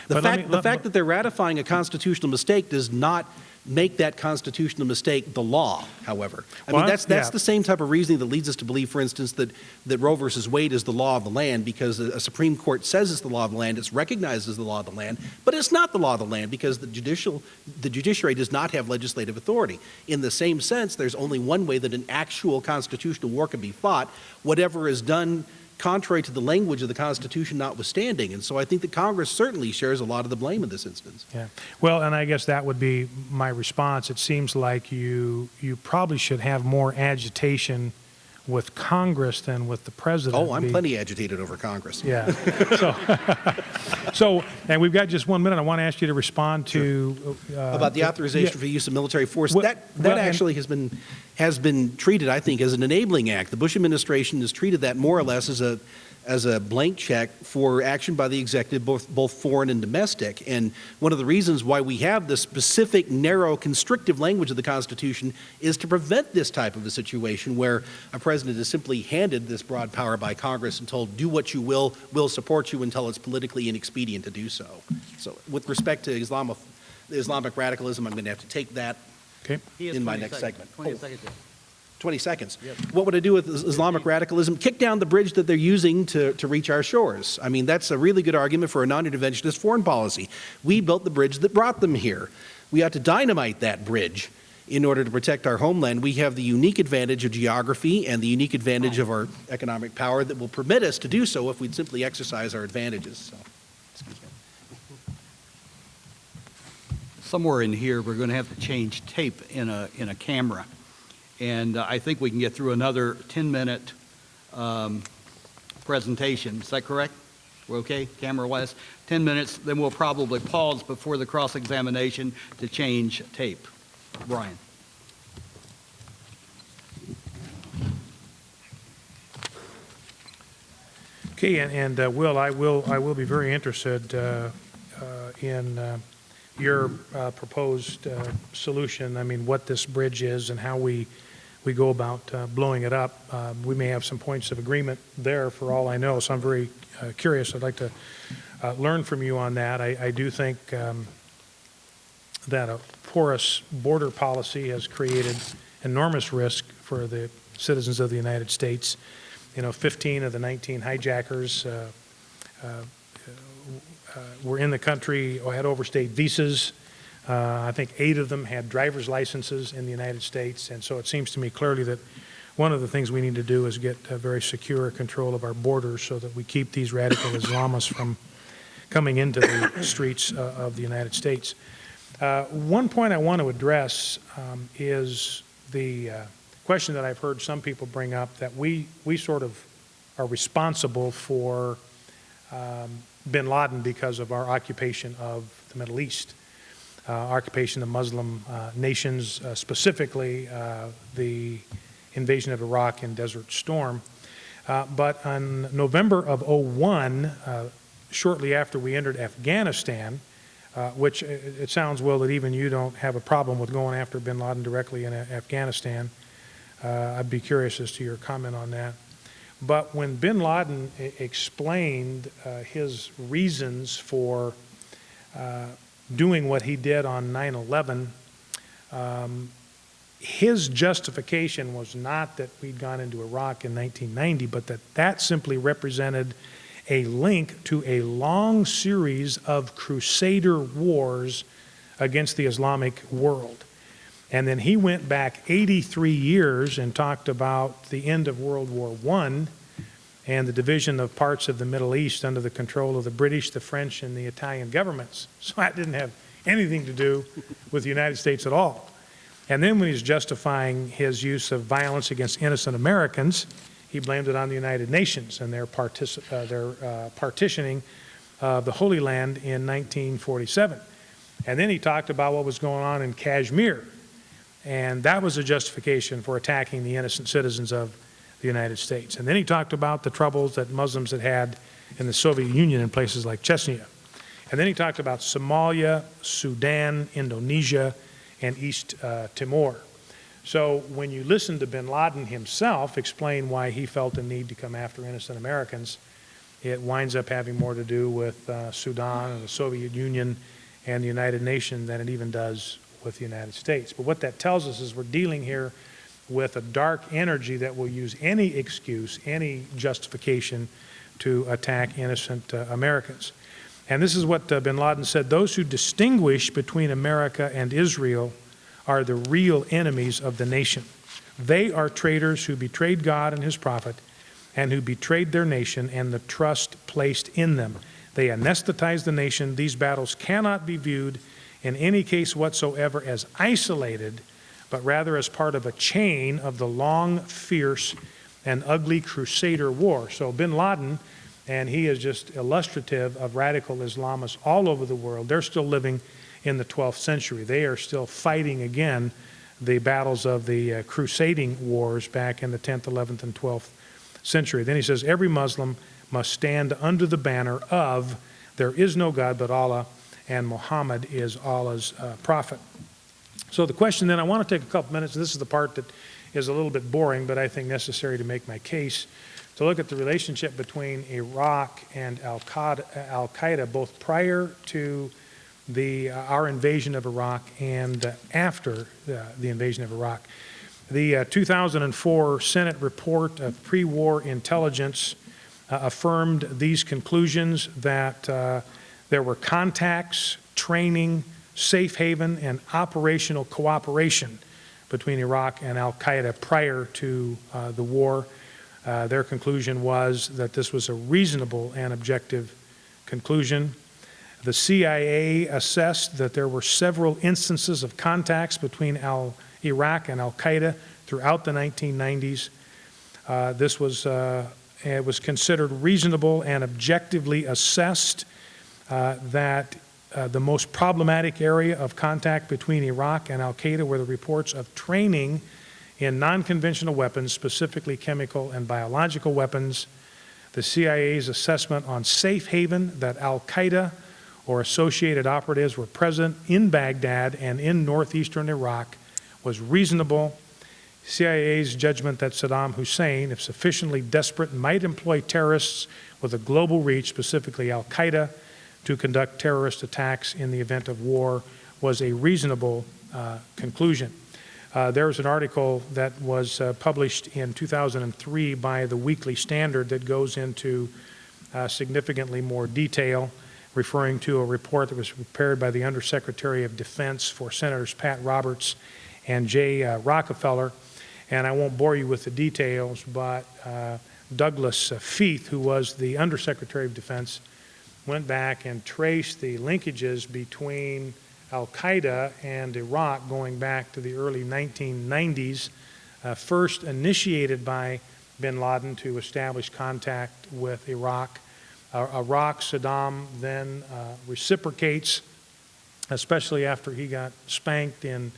The fact that they're ratifying a constitutional mistake does not make that constitutional mistake the law, however. I mean, that's the same type of reasoning that leads us to believe, for instance, that Roe versus Wade is the law of the land, because a Supreme Court says it's the law of the land, it's recognized as the law of the land, but it's not the law of the land because the judiciary does not have legislative authority. In the same sense, there's only one way that an actual constitutional war can be fought, whatever is done contrary to the language of the Constitution notwithstanding. And so I think that Congress certainly shares a lot of the blame in this instance. Yeah. Well, and I guess that would be my response. It seems like you probably should have more agitation with Congress than with the President. Oh, I'm plenty agitated over Congress. Yeah. So, and we've got just 1 minute. I want to ask you to respond to about the authorization for the use of military force. That actually has been treated, I think, as an enabling act. The Bush administration has treated that more or less as a blank check for action by the executive, both foreign and domestic. And one of the reasons why we have the specific, narrow, constrictive language of the Constitution is to prevent this type of a situation where a president is simply handed this broad power by Congress and told, do what you will, we'll support you until it's politically inexpedient to do so. So with respect to Islamic radicalism, I'm going to have to take that in my next segment. 20 seconds. Yep. What would I do with Islamic radicalism? Kick down the bridge that they're using to reach our shores. I mean, that's a really good argument for a non-interventionist foreign policy. We built the bridge that brought them here. We ought to dynamite that bridge in order to protect our homeland. We have the unique advantage of geography and the unique advantage of our economic power that will permit us to do so if we'd simply exercise our advantages. So, excuse me. Somewhere in here, we're going to have to change tape in a camera. And I think we can get through another 10-minute presentation. Is that correct? We're okay, camera-wise? 10 minutes, then we'll probably pause before the cross-examination to change tape. Bryan. Okay, and Will, I will be very interested in your proposed solution. I mean, what this bridge is and how we go about blowing it up. We may have some points of agreement there for all I know, so I'm very curious. I'd like to learn from you on that. I do think that a porous border policy has created enormous risk for the citizens of the United States. You know, 15 of the 19 hijackers were in the country or had overstayed visas. I think 8 of them had driver's licenses in the United States. And so it seems to me clearly that one of the things we need to do is get a very secure control of our borders so that we keep these radical Islamists from coming into the streets of the United States. One point I want to address is the question that I've heard some people bring up, that we sort of are responsible for bin Laden because of our occupation of the Middle East, occupation of Muslim nations, specifically the invasion of Iraq in Desert Storm. But on November of '01, shortly after we entered Afghanistan, which it sounds, Will, that even you don't have a problem with going after bin Laden directly in Afghanistan. I'd be curious as to your comment on that. But when bin Laden explained his reasons for doing what he did on 9/11, his justification was not that we'd gone into Iraq in 1990, but that simply represented a link to a long series of crusader wars against the Islamic world. And then he went back 83 years and talked about the end of World War I and the division of parts of the Middle East under the control of the British, the French, and the Italian governments. So that didn't have anything to do with the United States at all. And then when he's justifying his use of violence against innocent Americans, he blamed it on the United Nations and their partitioning of the Holy Land in 1947. And then he talked about what was going on in Kashmir. And that was a justification for attacking the innocent citizens of the United States. And then he talked about the troubles that Muslims had in the Soviet Union in places like Chechnya. And then he talked about Somalia, Sudan, Indonesia, and East Timor. So when you listen to bin Laden himself explain why he felt the need to come after innocent Americans, it winds up having more to do with Sudan and the Soviet Union and the United Nations than it even does with the United States. But what that tells us is we're dealing here with a dark energy that will use any excuse, any justification to attack innocent Americans. And this is what bin Laden said: those who distinguish between America and Israel are the real enemies of the nation. They are traitors who betrayed God and his prophet and who betrayed their nation and the trust placed in them. They anesthetized the nation. These battles cannot be viewed in any case whatsoever as isolated, but rather as part of a chain of the long, fierce, and ugly Crusader war. So bin Laden, and he is just illustrative of radical Islamists all over the world. They're still living in the 12th century. They are still fighting again the battles of the crusading wars back in the 10th, 11th, and 12th century. Then he says, every Muslim must stand under the banner of there is no God but Allah, and Muhammad is Allah's prophet. So the question then, I want to take a couple minutes, and this is the part that is a little bit boring, but I think necessary to make my case, to look at the relationship between Iraq and Al-Qaeda, both prior to our invasion of Iraq and after the invasion of Iraq. The 2004 Senate report of pre-war intelligence affirmed these conclusions, that there were contacts, training, safe haven, and operational cooperation between Iraq and Al-Qaeda prior to the war. Their conclusion was that this was a reasonable and objective conclusion. The CIA assessed that there were several instances of contacts between Iraq and Al-Qaeda throughout the 1990s. It was considered reasonable and objectively assessed that the most problematic area of contact between Iraq and Al-Qaeda were the reports of training in non-conventional weapons, specifically chemical and biological weapons. the CIA's assessment on safe haven that al-Qaeda or associated operatives were present in Baghdad and in northeastern Iraq was reasonable. CIA's judgment that Saddam Hussein, if sufficiently desperate, might employ terrorists with a global reach, specifically al-Qaeda, to conduct terrorist attacks in the event of war was a reasonable conclusion. There was an article that was published in 2003 by the Weekly Standard that goes into significantly more detail, referring to a report that was prepared by the Undersecretary of Defense for Senators Pat Roberts and Jay Rockefeller. And I won't bore you with the details, but Douglas Feith, who was the Undersecretary of Defense, went back and traced the linkages between al-Qaeda and Iraq going back to the early 1990s, first initiated by bin Laden to establish contact with Iraq. Saddam then reciprocates, especially after he got spanked in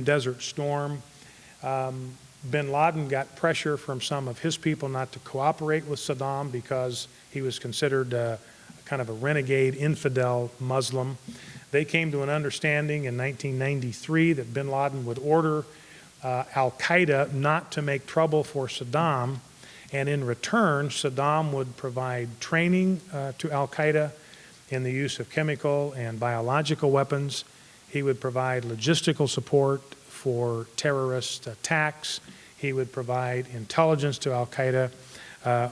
Desert Storm. Bin Laden got pressure from some of his people not to cooperate with Saddam because he was considered kind of a renegade infidel Muslim. They came to an understanding in 1993 that bin Laden would order al-Qaeda not to make trouble for Saddam, and in return, Saddam would provide training to al-Qaeda in the use of chemical and biological weapons. He would provide logistical support for terrorist attacks. He would provide intelligence to al-Qaeda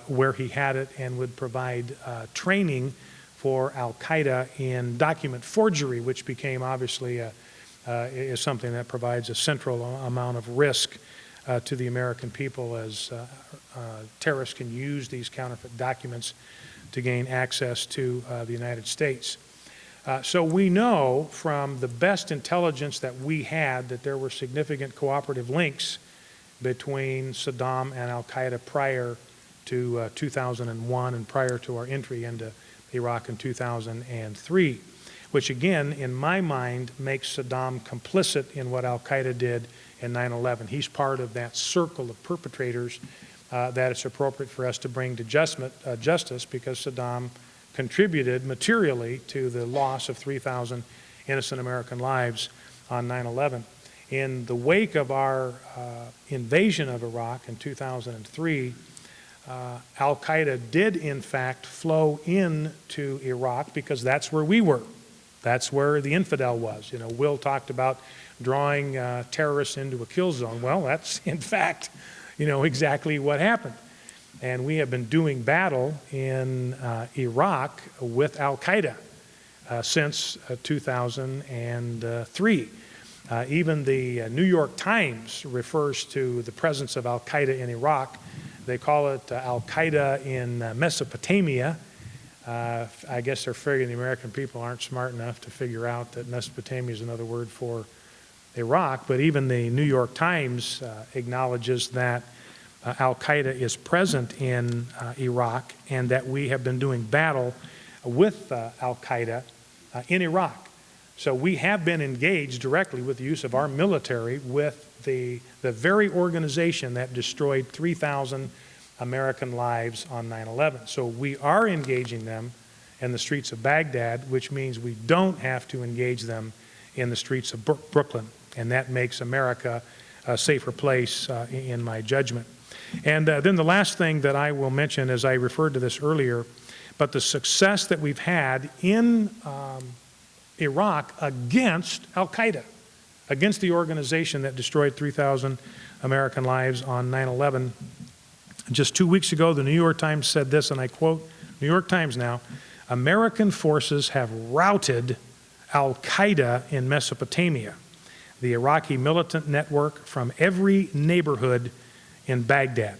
where he had it, and would provide training for al-Qaeda in document forgery, which became obviously is something that provides a central amount of risk to the American people, as terrorists can use these counterfeit documents to gain access to the United States. So we know from the best intelligence that we had that there were significant cooperative links between Saddam and al-Qaeda prior to 2001 and prior to our entry into Iraq in 2003, which again, in my mind, makes Saddam complicit in what al-Qaeda did in 9/11. He's part of that circle of perpetrators that it's appropriate for us to bring to justice, because Saddam contributed materially to the loss of 3,000 innocent American lives on 9/11. In the wake of our invasion of Iraq in 2003, al-Qaeda did in fact flow into Iraq, because that's where we were. That's where the infidel was. You know, Will talked about drawing terrorists into a kill zone. Well, that's in fact, you know, exactly what happened. And we have been doing battle in Iraq with al-Qaeda since 2003. Even the New York Times refers to the presence of al-Qaeda in Iraq. They call it al-Qaeda in Mesopotamia. I guess they're figuring the American people aren't smart enough to figure out that Mesopotamia is another word for Iraq, but even the New York Times acknowledges that al-Qaeda is present in Iraq, and that we have been doing battle with al-Qaeda in Iraq. So we have been engaged directly with the use of our military with the very organization that destroyed 3,000 American lives on 9/11. So we are engaging them in the streets of Baghdad, which means we don't have to engage them in the streets of Brooklyn, and that makes America a safer place in my judgment. And then the last thing that I will mention, as I referred to this earlier, but the success that we've had in Iraq against al-Qaeda, against the organization that destroyed 3,000 American lives on 9/11. Just 2 weeks ago, the New York Times said this, and I quote, New York Times now, "American forces have routed al-Qaeda in Mesopotamia, the Iraqi militant network from every neighborhood in Baghdad."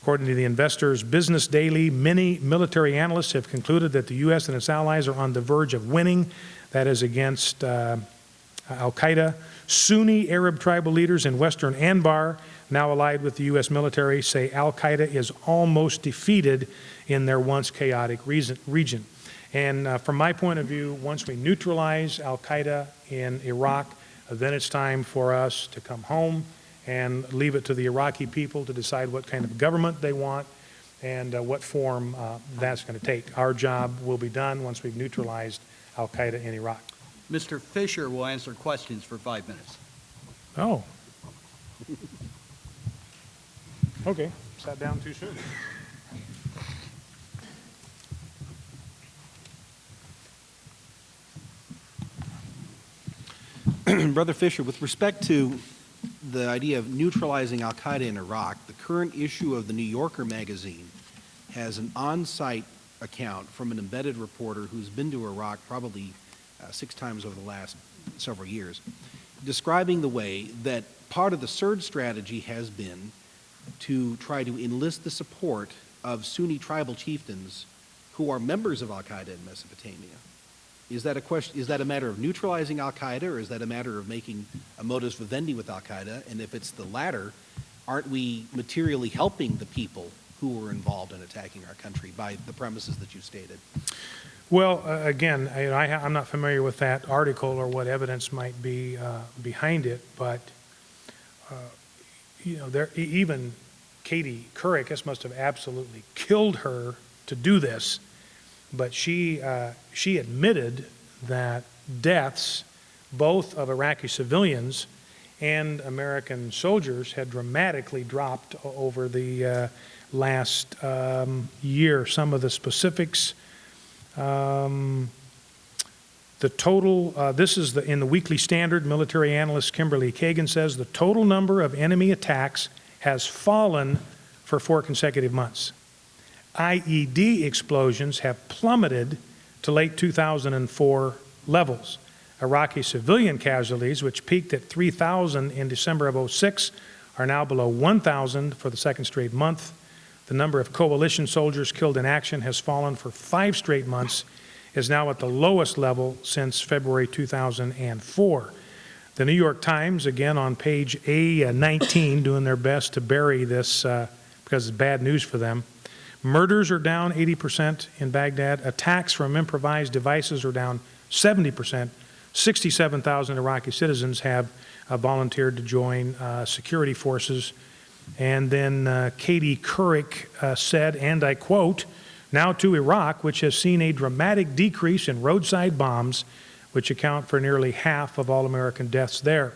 According to the Investor's Business Daily, many military analysts have concluded that the U.S. and its allies are on the verge of winning. That is against al-Qaeda. Sunni Arab tribal leaders in western Anbar, now allied with the U.S. military, say al-Qaeda is almost defeated in their once chaotic region. And from my point of view, once we neutralize al-Qaeda in Iraq, then it's time for us to come home and leave it to the Iraqi people to decide what kind of government they want and what form that's going to take. Our job will be done once we've neutralized al-Qaeda in Iraq. Mr. Fischer will answer questions for 5 minutes. Oh. Okay, sat down too soon. Brother Fischer, with respect to the idea of neutralizing al-Qaeda in Iraq, the current issue of the New Yorker magazine has an on-site account from an embedded reporter who's been to Iraq probably 6 times over the last several years, describing the way that part of the surge strategy has been to try to enlist the support of Sunni tribal chieftains who are members of al-Qaeda in Mesopotamia. Is that a question? Is that a matter of neutralizing al-Qaeda, or is that a matter of making a modus vivendi with al-Qaeda? And if it's the latter, aren't we materially helping the people who were involved in attacking our country by the premises that you stated? Well, again, I'm not familiar with that article or what evidence might be behind it, but you know, even Katie Couric, this must have absolutely killed her to do this, but she admitted that deaths, both of Iraqi civilians and American soldiers, had dramatically dropped over the last year. Some of the specifics. The total, this is in the Weekly Standard, military analyst Kimberly Kagan says the total number of enemy attacks has fallen for 4 consecutive months. IED explosions have plummeted to late 2004 levels. Iraqi civilian casualties, which peaked at 3,000 in December of 2006, are now below 1,000 for the 2nd straight month. The number of coalition soldiers killed in action has fallen for 5 straight months, is now at the lowest level since February 2004. The New York Times, again on page A19, doing their best to bury this because it's bad news for them. Murders are down 80% in Baghdad. Attacks from improvised devices are down 70%. 67,000 Iraqi citizens have volunteered to join security forces. And then Katie Couric said, and I quote, "Now to Iraq, which has seen a dramatic decrease in roadside bombs, which account for nearly half of all American deaths there."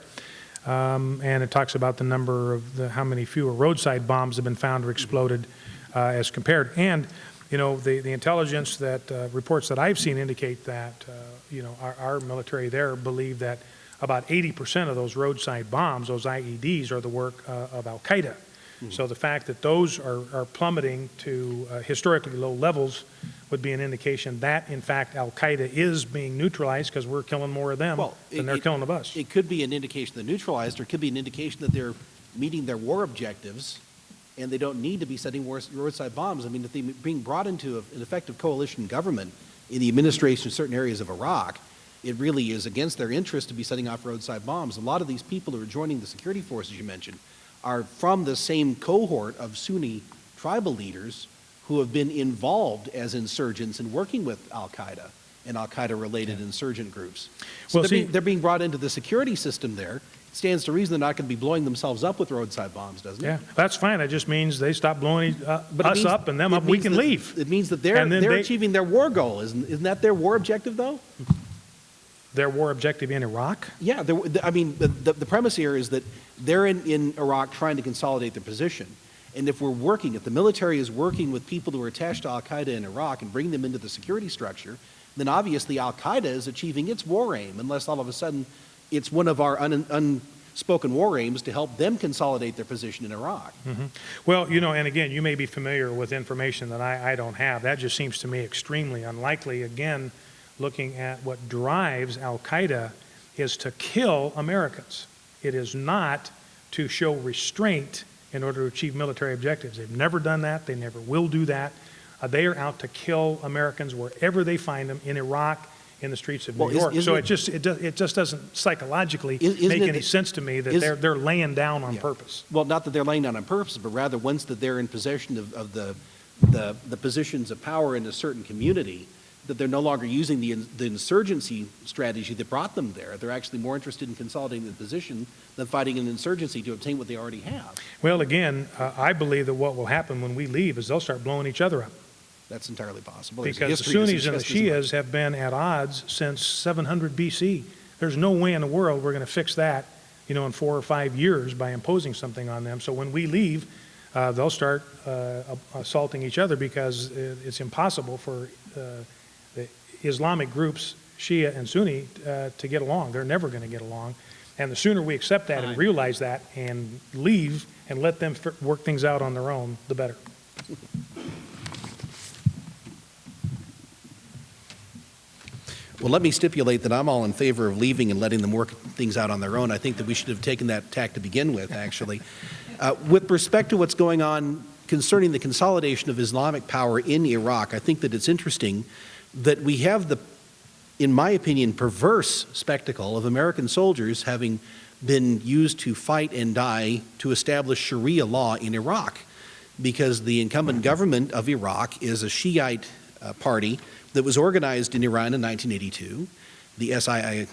And it talks about the number of how many fewer roadside bombs have been found or exploded as compared. And, you know, the intelligence that reports that I've seen indicate that, you know, our military there believe that about 80% of those roadside bombs, those IEDs, are the work of al-Qaeda. Mm-hmm. So the fact that those are plummeting to historically low levels would be an indication that, in fact, al-Qaeda is being neutralized because we're killing more of them than they're killing of us. It could be an indication they're neutralized, or it could be an indication that they're meeting their war objectives and they don't need to be setting roadside bombs. I mean, if they're being brought into an effective coalition government in the administration of certain areas of Iraq, it really is against their interest to be setting off roadside bombs. A lot of these people who are joining the security forces you mentioned are from the same cohort of Sunni tribal leaders who have been involved as insurgents in working with al-Qaeda and al-Qaeda-related insurgent groups. So Well, they're being brought into the security system there. It stands to reason they're not going to be blowing themselves up with roadside bombs, doesn't it? Yeah, that's fine. It just means they stop blowing us up and them up, we can leave. It means that they're achieving their war goal. Isn't that their war objective, though? Their war objective in Iraq? Yeah, I mean, the premise here is that they're in Iraq trying to consolidate their position. And if the military is working with people who are attached to al-Qaeda in Iraq and bring them into the security structure, then obviously al-Qaeda is achieving its war aim, unless all of a sudden it's one of our unspoken war aims to help them consolidate their position in Iraq. Mm-hmm. Well, you know, and again, you may be familiar with information that I don't have. That just seems to me extremely unlikely. Again, looking at what drives al-Qaeda is to kill Americans. It is not to show restraint in order to achieve military objectives. They've never done that. They never will do that. They are out to kill Americans wherever they find them, in Iraq, in the streets of New York. So it just doesn't psychologically make any sense to me that they're laying down on purpose. Well, not that they're laying down on purpose, but rather once that they're in possession of the positions of power in a certain community, that they're no longer using the insurgency strategy that brought them there. They're actually more interested in consolidating the position than fighting an insurgency to obtain what they already have. Well, again, I believe that what will happen when we leave is they'll start blowing each other up. That's entirely possible. There's a Because the history to Sunnis and the suggest as much. Shias have been at odds since 700 BC. There's no way in the world we're going to fix that, in 4 or 5 years by imposing something on them. So when we leave, they'll start assaulting each other because it's impossible for the Islamic groups, Shia and Sunni, to get along. They're never going to get along. And the sooner we accept that and realize that and leave and let them work things out on their own, the better. Well, let me stipulate that I'm all in favor of leaving and letting them work things out on their own. I think that we should have taken that tack to begin with, actually. With respect to what's going on concerning the consolidation of Islamic power in Iraq, I think that it's interesting that we have the, in my opinion, perverse spectacle of American soldiers having been used to fight and die to establish Sharia law in Iraq, because the incumbent government of Iraq is a Shiite party that was organized in Iran in 1982, the SIIC,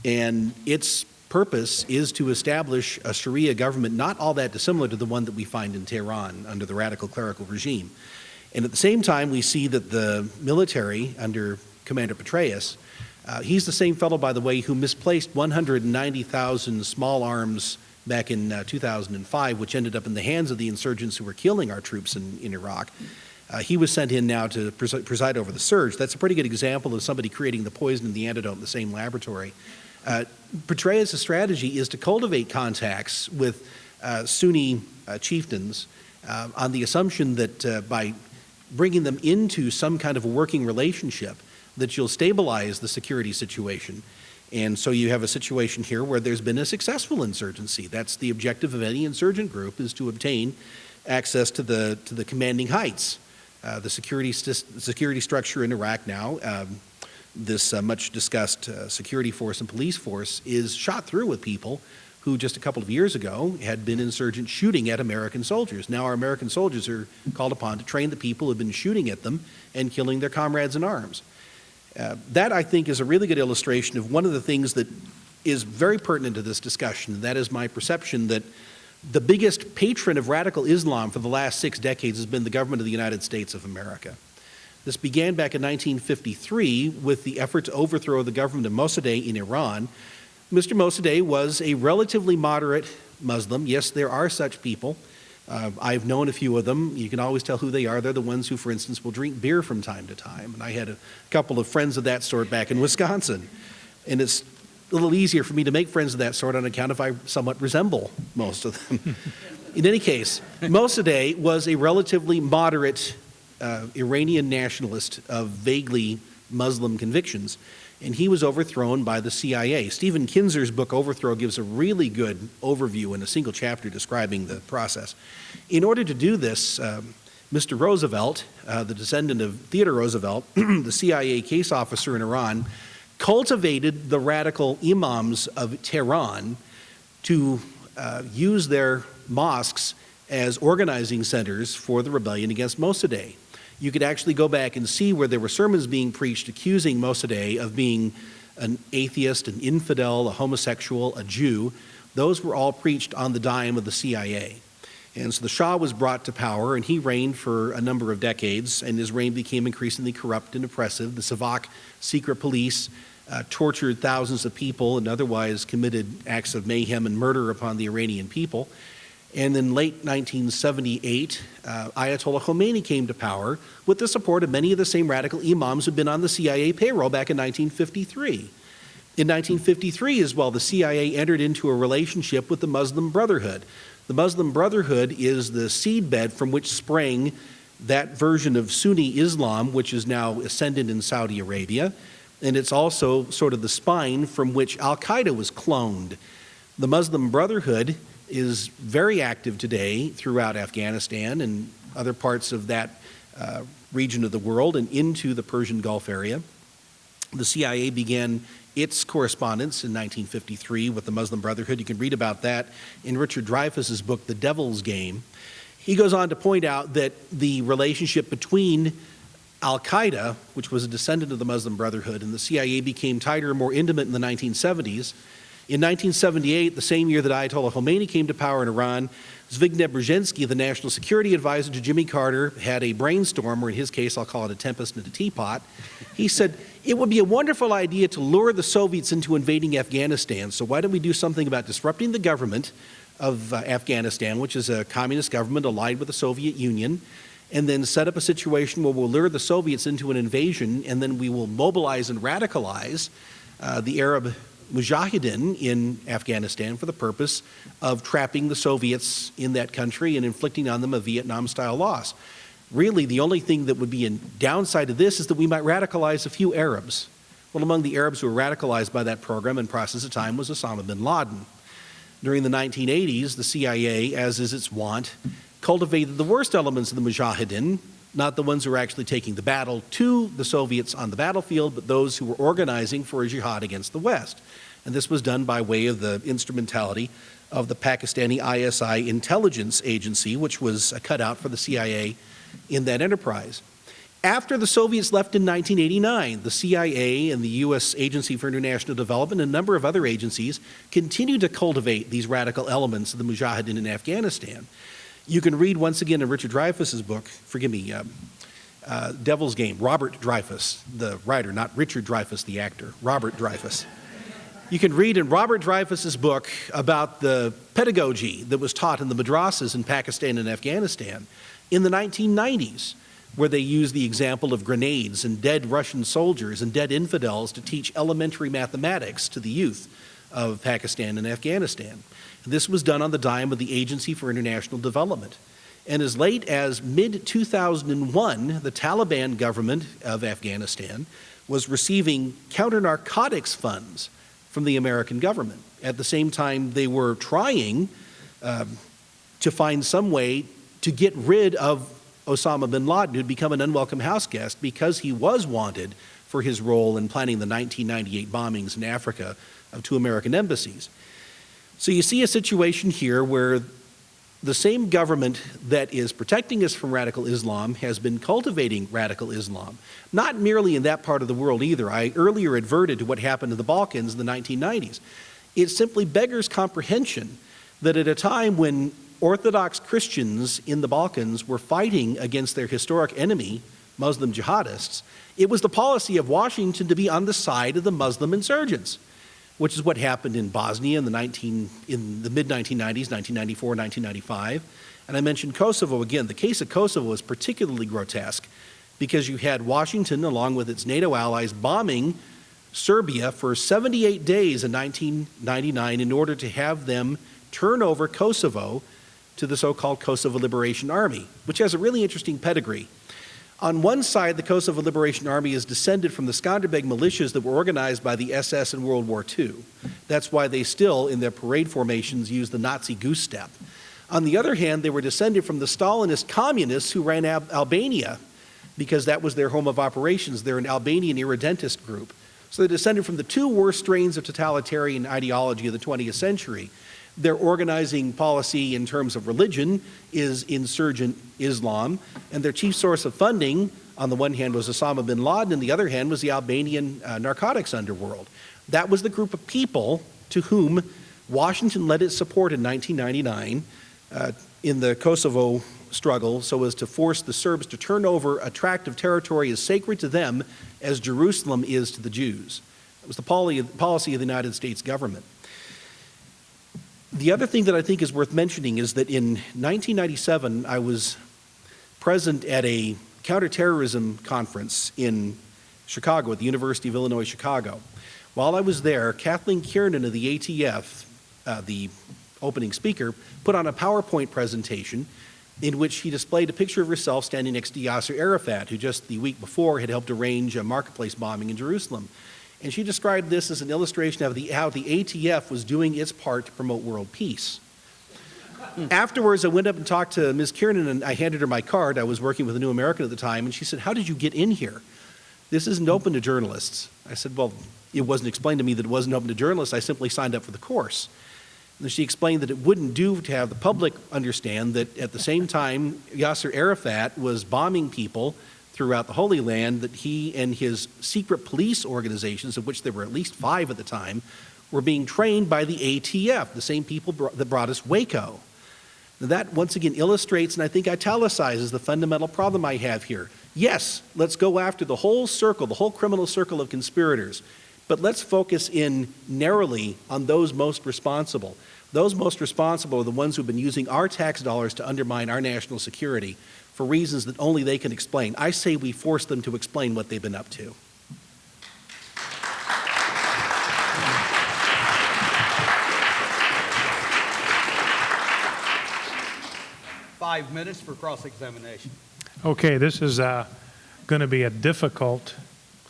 and its purpose is to establish a Sharia government not all that dissimilar to the one that we find in Tehran under the radical clerical regime. And at the same time, we see that the military under Commander Petraeus, he's the same fellow, by the way, who misplaced 190,000 small arms back in 2005, which ended up in the hands of the insurgents who were killing our troops in Iraq. He was sent in now to preside over the surge. That's a pretty good example of somebody creating the poison and the antidote in the same laboratory. Petraeus' strategy is to cultivate contacts with Sunni chieftains on the assumption that by bringing them into some kind of a working relationship, that you'll stabilize the security situation. And so you have a situation here where there's been a successful insurgency. That's the objective of any insurgent group, is to obtain access to the commanding heights. The security structure in Iraq now, this much discussed security force and police force, is shot through with people who just a couple of years ago had been insurgents shooting at American soldiers. Now our American soldiers are called upon to train the people who have been shooting at them and killing their comrades in arms. That, I think, is a really good illustration of one of the things that is very pertinent to this discussion, and that is my perception that the biggest patron of radical Islam for the last 6 decades has been the government of the United States of America. This began back in 1953 with the effort to overthrow the government of Mossadegh in Iran. Mr. Mossadegh was a relatively moderate Muslim. Yes, there are such people. I've known a few of them. You can always tell who they are. They're the ones who, for instance, will drink beer from time to time. And I had a couple of friends of that sort back in Wisconsin. And it's a little easier for me to make friends of that sort on account of I somewhat resemble most of them. In any case, Mossadegh was a relatively moderate Iranian nationalist of vaguely Muslim convictions, and he was overthrown by the CIA. Stephen Kinzer's book Overthrow gives a really good overview in a single chapter describing the process. In order to do this, Mr. Roosevelt, the descendant of Theodore Roosevelt, the CIA case officer in Iran, cultivated the radical imams of Tehran to use their mosques as organizing centers for the rebellion against Mossadegh. You could actually go back and see where there were sermons being preached accusing Mossadegh of being an atheist, an infidel, a homosexual, a Jew. Those were all preached on the dime of the CIA. And so the Shah was brought to power, and he reigned for a number of decades, and his reign became increasingly corrupt and oppressive. The Savak secret police tortured thousands of people and otherwise committed acts of mayhem and murder upon the Iranian people. And in late 1978, Ayatollah Khomeini came to power with the support of many of the same radical imams who'd been on the CIA payroll back in 1953. In 1953 as well, the CIA entered into a relationship with the Muslim Brotherhood. The Muslim Brotherhood is the seedbed from which sprang that version of Sunni Islam, which is now ascendant in Saudi Arabia, and it's also sort of the spine from which Al-Qaeda was cloned. The Muslim Brotherhood is very active today throughout Afghanistan and other parts of that region of the world and into the Persian Gulf area. The CIA began its correspondence in 1953 with the Muslim Brotherhood. You can read about that in Richard Dreyfuss's book, The Devil's Game. He goes on to point out that the relationship between Al-Qaeda, which was a descendant of the Muslim Brotherhood, and the CIA became tighter and more intimate in the 1970s. In 1978, the same year that Ayatollah Khomeini came to power in Iran, Zbigniew Brzezinski, the national security advisor to Jimmy Carter, had a brainstorm, or in his case, I'll call it a tempest in a teapot. He said, it would be a wonderful idea to lure the Soviets into invading Afghanistan, so why don't we do something about disrupting the government of Afghanistan, which is a communist government allied with the Soviet Union, and then set up a situation where we'll lure the Soviets into an invasion, and then we will mobilize and radicalize the Arab Mujahideen in Afghanistan for the purpose of trapping the Soviets in that country and inflicting on them a Vietnam-style loss. Really, the only thing that would be a downside to this is that we might radicalize a few Arabs. Well, among the Arabs who were radicalized by that program in process of time was Osama bin Laden. During the 1980s, the CIA, as is its wont, cultivated the worst elements of the Mujahideen, not the ones who were actually taking the battle to the Soviets on the battlefield, but those who were organizing for a jihad against the West. And this was done by way of the instrumentality of the Pakistani ISI intelligence agency, which was a cutout for the CIA in that enterprise. After the Soviets left in 1989, the CIA and the U.S. Agency for International Development and a number of other agencies continued to cultivate these radical elements of the Mujahideen in Afghanistan. You can read once again in Richard Dreyfuss's book, forgive me, Devil's Game, Robert Dreyfuss, the writer, not Richard Dreyfuss, the actor, Robert Dreyfuss. You can read in Robert Dreyfuss's book about the pedagogy that was taught in the madrasas in Pakistan and Afghanistan in the 1990s, where they used the example of grenades and dead Russian soldiers and dead infidels to teach elementary mathematics to the youth of Pakistan and Afghanistan. This was done on the dime of the Agency for International Development. And as late as mid-2001, the Taliban government of Afghanistan was receiving counter-narcotics funds from the American government. At the same time, they were trying to find some way to get rid of Osama bin Laden, who'd become an unwelcome house guest because he was wanted for his role in planning the 1998 bombings in Africa of 2 American embassies. So you see a situation here where the same government that is protecting us from radical Islam has been cultivating radical Islam, not merely in that part of the world either. I earlier adverted to what happened in the Balkans in the 1990s. It simply beggars comprehension that at a time when Orthodox Christians in the Balkans were fighting against their historic enemy, Muslim jihadists, it was the policy of Washington to be on the side of the Muslim insurgents, which is what happened in Bosnia in the mid-1990s, 1994, 1995. And I mentioned Kosovo again. The case of Kosovo is particularly grotesque because you had Washington, along with its NATO allies, bombing Serbia for 78 days in 1999 in order to have them turn over Kosovo to the so-called Kosovo Liberation Army, which has a really interesting pedigree. On one side, the Kosovo Liberation Army is descended from the Skanderbeg militias that were organized by the SS in World War II. That's why they still, in their parade formations, use the Nazi goose step. On the other hand, they were descended from the Stalinist communists who ran Albania, because that was their home of operations. They're an Albanian irredentist group. So they're descended from the 2 worst strains of totalitarian ideology of the 20th century. Their organizing policy in terms of religion is insurgent Islam, and their chief source of funding, on the one hand, was Osama bin Laden, and the other hand was the Albanian narcotics underworld. That was the group of people to whom Washington led its support in 1999 in the Kosovo struggle so as to force the Serbs to turn over a tract of territory as sacred to them as Jerusalem is to the Jews. It was the policy of the United States government. The other thing that I think is worth mentioning is that in 1997, I was present at a counterterrorism conference in Chicago, at the University of Illinois, Chicago. While I was there, Kathleen Kiernan of the ATF, the opening speaker, put on a PowerPoint presentation in which she displayed a picture of herself standing next to Yasser Arafat, who just the week before had helped arrange a marketplace bombing in Jerusalem. And she described this as an illustration of how the ATF was doing its part to promote world peace. Afterwards, I went up and talked to Ms. Kiernan, and I handed her my card. I was working with a New American at the time, and she said, "How did you get in here? This isn't open to journalists." I said, "Well, it wasn't explained to me that it wasn't open to journalists. I simply signed up for the course." And she explained that it wouldn't do to have the public understand that at the same time Yasser Arafat was bombing people throughout the Holy Land, that he and his secret police organizations, of which there were at least 5 at the time, were being trained by the ATF, the same people that brought us Waco. Now that, once again, illustrates, and I think italicizes, the fundamental problem I have here. Yes, let's go after the whole circle, the whole criminal circle of conspirators, but let's focus in narrowly on those most responsible. Those most responsible are the ones who've been using our tax dollars to undermine our national security for reasons that only they can explain. I say we force them to explain what they've been up to. Five minutes for cross-examination. Okay, this is going to be a difficult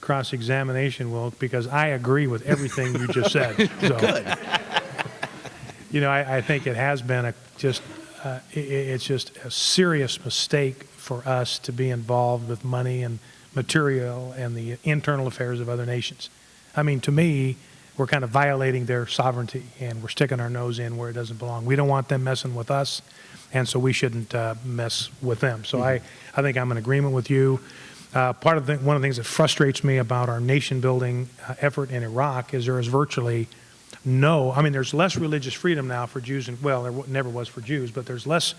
cross-examination, Will, because I agree with everything you just said. So, Good. you know, I think it has been it's just a serious mistake for us to be involved with money and material and the internal affairs of other nations. I mean, to me, we're kind of violating their sovereignty, and we're sticking our nose in where it doesn't belong. We don't want them messing with us, and so we shouldn't mess with them. So I think I'm in agreement with you. One of the things that frustrates me about our nation-building effort in Iraq is there is virtually there's less religious freedom now for Jews, and well, there never was for Jews, but there's less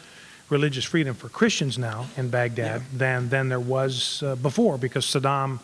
religious freedom for Christians now in Baghdad than there was before, because Saddam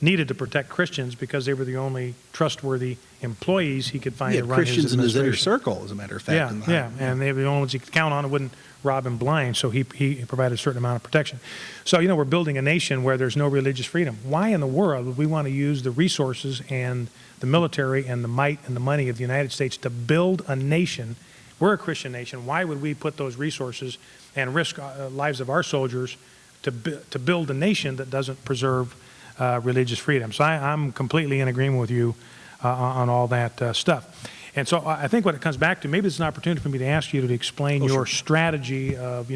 needed to protect Christians because they were the only trustworthy employees he could find to run Christians his in his inner administration. circle, as a matter of fact. And they were the only ones he could count on and wouldn't rob him blind, so he provided a certain amount of protection. So, we're building a nation where there's no religious freedom. Why in the world would we want to use the resources and the military and the might and the money of the United States to build a nation? We're a Christian nation. Why would we put those resources and risk lives of our soldiers to build a nation that doesn't preserve religious freedom? So I'm completely in agreement with you on all that stuff. And so I think what it comes back to, maybe it's an opportunity for me to ask you to explain your strategy of,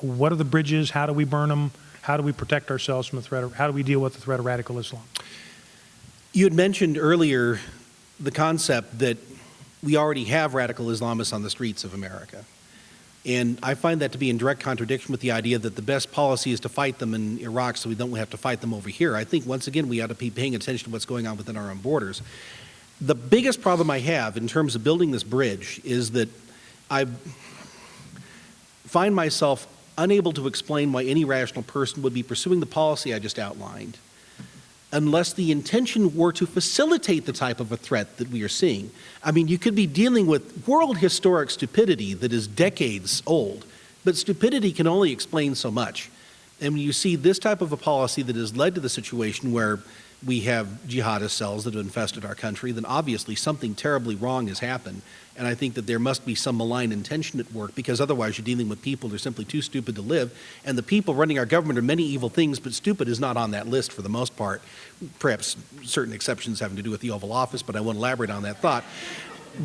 what are the bridges, how do we burn them, how do we protect ourselves from the threat, how do we deal with the threat of radical Islam? You had mentioned earlier the concept that we already have radical Islamists on the streets of America. And I find that to be in direct contradiction with the idea that the best policy is to fight them in Iraq so we don't have to fight them over here. I think, once again, we ought to be paying attention to what's going on within our own borders. The biggest problem I have in terms of building this bridge is that I find myself unable to explain why any rational person would be pursuing the policy I just outlined unless the intention were to facilitate the type of a threat that we are seeing. I mean, you could be dealing with world historic stupidity that is decades old, but stupidity can only explain so much. And when you see this type of a policy that has led to the situation where we have jihadist cells that have infested our country, then obviously something terribly wrong has happened. And I think that there must be some malign intention at work, because otherwise you're dealing with people who are simply too stupid to live. And the people running our government are many evil things, but stupid is not on that list for the most part. Perhaps certain exceptions having to do with the Oval Office, but I won't elaborate on that thought.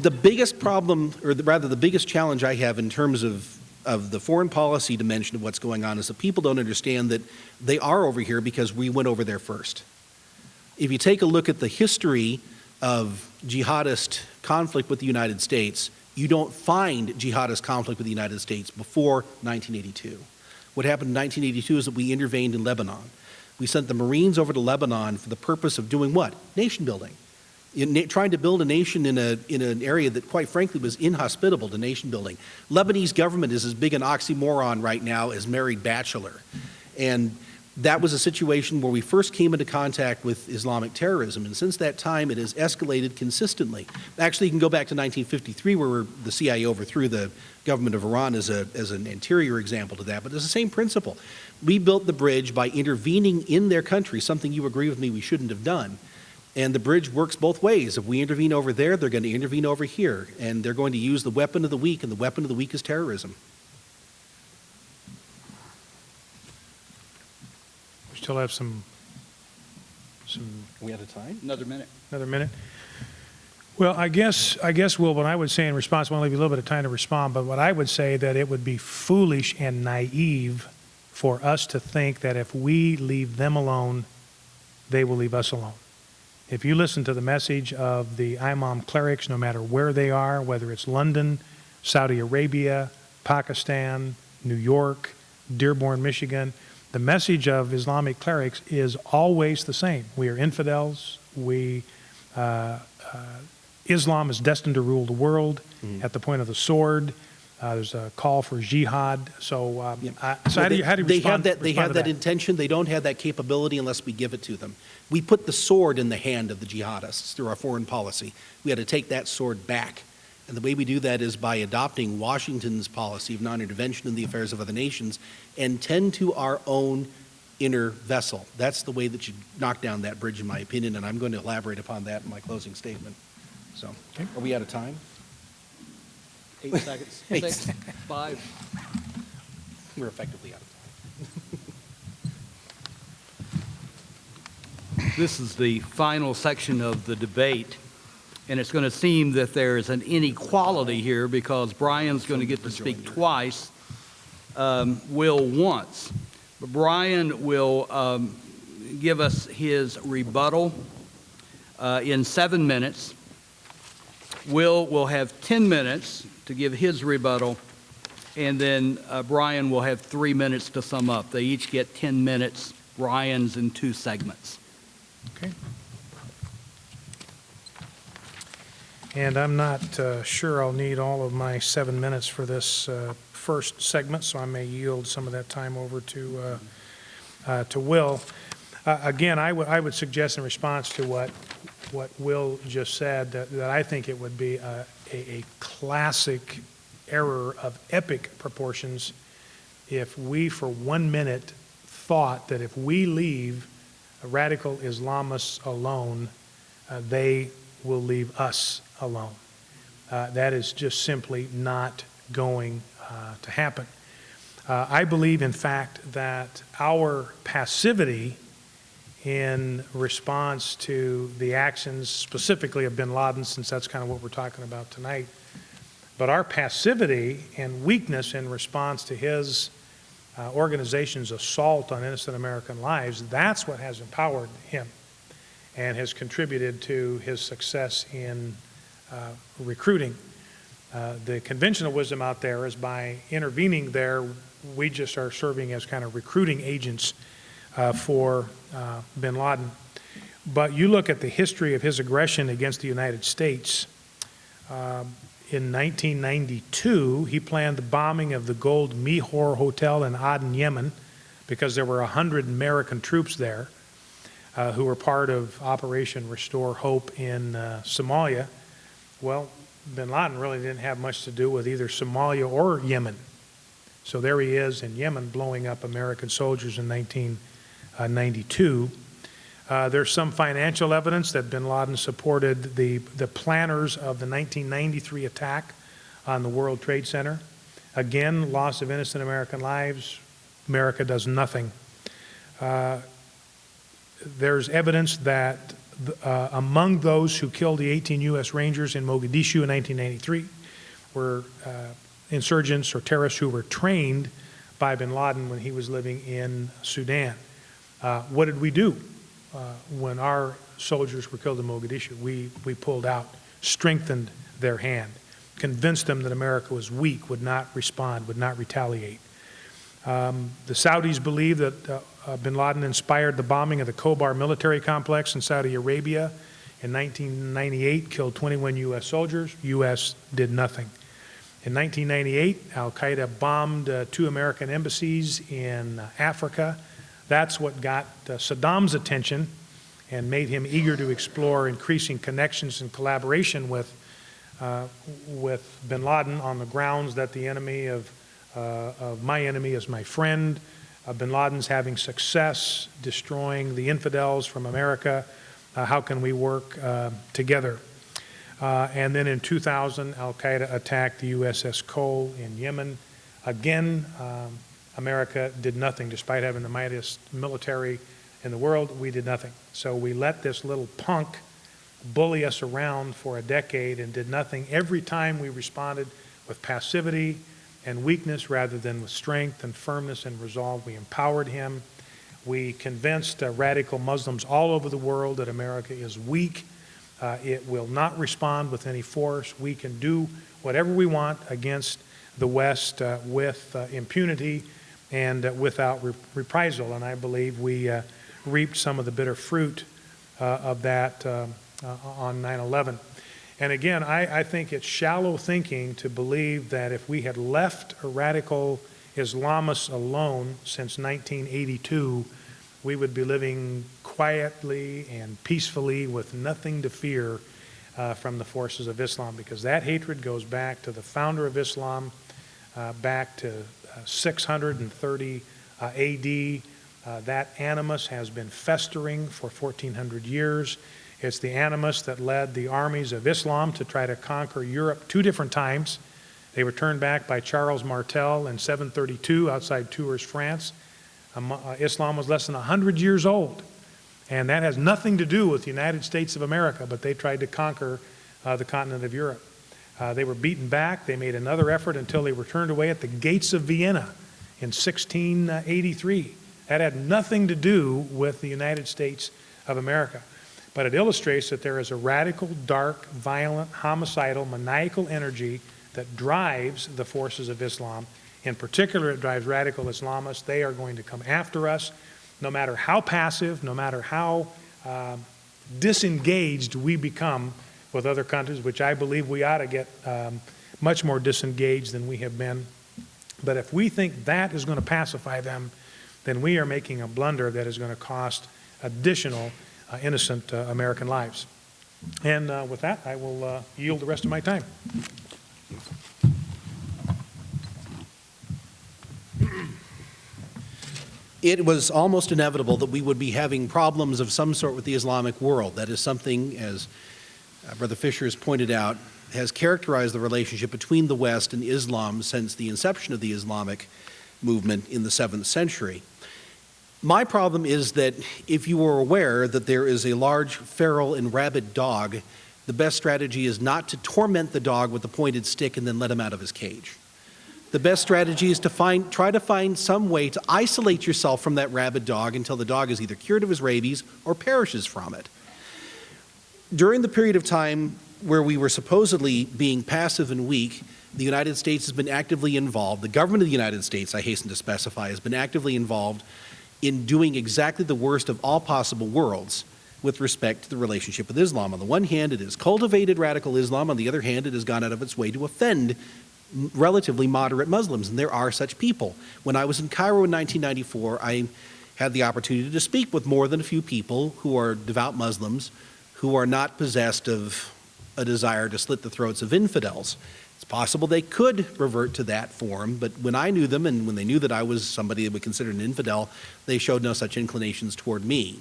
The biggest problem, or rather the biggest challenge I have in terms of the foreign policy dimension of what's going on, is that people don't understand that they are over here because we went over there first. If you take a look at the history of jihadist conflict with the United States, you don't find jihadist conflict with the United States before 1982. What happened in 1982 is that we intervened in Lebanon. We sent the Marines over to Lebanon for the purpose of doing what? Nation building. Trying to build a nation in an area that, quite frankly, was inhospitable to nation building. Lebanese government is as big an oxymoron right now as married bachelor. And that was a situation where we first came into contact with Islamic terrorism, and since that time it has escalated consistently. Actually, you can go back to 1953, where the CIA overthrew the government of Iran as an anterior example to that, but it's the same principle. We built the bridge by intervening in their country, something you agree with me we shouldn't have done. And the bridge works both ways. If we intervene over there, they're going to intervene over here, and they're going to use the weapon of the weak, and the weapon of the weak is terrorism. Still have some. Are we out of time? Another minute. Another minute. Well, I guess, Will, what I would say in response, I want to leave you a little bit of time to respond, but what I would say that it would be foolish and naive for us to think that if we leave them alone, they will leave us alone. If you listen to the message of the Imam clerics, no matter where they are, whether it's London, Saudi Arabia, Pakistan, New York, Dearborn, Michigan, the message of Islamic clerics is always the same. We are infidels. Islam is destined to rule the world at the point of the sword. There's a call for jihad. So, how do you respond? They have that intention. They don't have that capability unless we give it to them. We put the sword in the hand of the jihadists through our foreign policy. We had to take that sword back. And the way we do that is by adopting Washington's policy of non-intervention in the affairs of other nations and tend to our own inner vessel. That's the way that you knock down that bridge, in my opinion, and I'm going to elaborate upon that in my closing statement. So, Okay. Are we out of time? 8 seconds. 6, 5. We're effectively out of time. This is the final section of the debate, and it's going to seem that there's an inequality here because Bryan's going to get to speak twice, Will once. But Bryan will give us his rebuttal in 7 minutes. Will have 10 minutes to give his rebuttal, and then Bryan will have 3 minutes to sum up. They each get 10 minutes. Bryan's in 2 segments. Okay. And I'm not sure I'll need all of my 7 minutes for this first segment, so I may yield some of that time over to Will. Again, I would suggest in response to what Will just said that I think it would be a classic error of epic proportions if we for 1 minute thought that if we leave radical Islamists alone, they will leave us alone. That is just simply not going to happen. I believe, in fact, that our passivity in response to the actions specifically of bin Laden, since that's kind of what we're talking about tonight, but our passivity and weakness in response to his organization's assault on innocent American lives, that's what has empowered him and has contributed to his success in recruiting. The conventional wisdom out there is by intervening there, we just are serving as kind of recruiting agents for bin Laden. But you look at the history of his aggression against the United States. In 1992, he planned the bombing of the Gold Mihor Hotel in Aden, Yemen, because there were 100 American troops there who were part of Operation Restore Hope in Somalia. Well, bin Laden really didn't have much to do with either Somalia or Yemen. So there he is in Yemen blowing up American soldiers in 1992. There's some financial evidence that bin Laden supported the planners of the 1993 attack on the World Trade Center. Again, loss of innocent American lives. America does nothing. There's evidence that among those who killed the 18 U.S. Rangers in Mogadishu in 1993 were insurgents or terrorists who were trained by bin Laden when he was living in Sudan. What did we do when our soldiers were killed in Mogadishu? We pulled out, strengthened their hand, convinced them that America was weak, would not respond, would not retaliate. The Saudis believe that bin Laden inspired the bombing of the Khobar military complex in Saudi Arabia in 1998, killed 21 U.S. soldiers. U.S. did nothing. In 1998, al-Qaeda bombed 2 American embassies in Africa. That's what got Saddam's attention and made him eager to explore increasing connections and collaboration with bin Laden on the grounds that the enemy of my enemy is my friend. Bin Laden's having success destroying the infidels from America. How can we work together? And then in 2000, al-Qaeda attacked the USS Cole in Yemen. Again, America did nothing. Despite having the mightiest military in the world, we did nothing. So we let this little punk bully us around for a decade and did nothing. Every time we responded with passivity and weakness rather than with strength and firmness and resolve. We empowered him. We convinced radical Muslims all over the world that America is weak. It will not respond with any force. We can do whatever we want against the West with impunity and without reprisal. And I believe we reaped some of the bitter fruit of that on 9/11. And again, I think it's shallow thinking to believe that if we had left radical Islamists alone since 1982, we would be living quietly and peacefully with nothing to fear from the forces of Islam, because that hatred goes back to the founder of Islam, back to 630 AD. That animus has been festering for 1400 years. It's the animus that led the armies of Islam to try to conquer Europe 2 different times. They were turned back by Charles Martel in 732 outside Tours, France. Islam was less than 100 years old. And that has nothing to do with the United States of America, but they tried to conquer the continent of Europe. They were beaten back. They made another effort until they were turned away at the gates of Vienna in 1683. That had nothing to do with the United States of America. But it illustrates that there is a radical, dark, violent, homicidal, maniacal energy that drives the forces of Islam. In particular, it drives radical Islamists. They are going to come after us, no matter how passive, no matter how disengaged we become with other countries, which I believe we ought to get much more disengaged than we have been. But if we think that is going to pacify them, then we are making a blunder that is going to cost additional innocent American lives. And with that, I will yield the rest of my time. It was almost inevitable that we would be having problems of some sort with the Islamic world. That is something, as Brother Fischer has pointed out, has characterized the relationship between the West and Islam since the inception of the Islamic movement in the 7th century. My problem is that if you are aware that there is a large feral and rabid dog, the best strategy is not to torment the dog with a pointed stick and then let him out of his cage. The best strategy is to try to find some way to isolate yourself from that rabid dog until the dog is either cured of his rabies or perishes from it. During the period of time where we were supposedly being passive and weak, the United States has been actively involved. The government of the United States, I hasten to specify, has been actively involved in doing exactly the worst of all possible worlds with respect to the relationship with Islam. On the one hand, it has cultivated radical Islam. On the other hand, it has gone out of its way to offend relatively moderate Muslims, and there are such people. When I was in Cairo in 1994, I had the opportunity to speak with more than a few people who are devout Muslims who are not possessed of a desire to slit the throats of infidels. It's possible they could revert to that form, but when I knew them and when they knew that I was somebody they would consider an infidel, they showed no such inclinations toward me.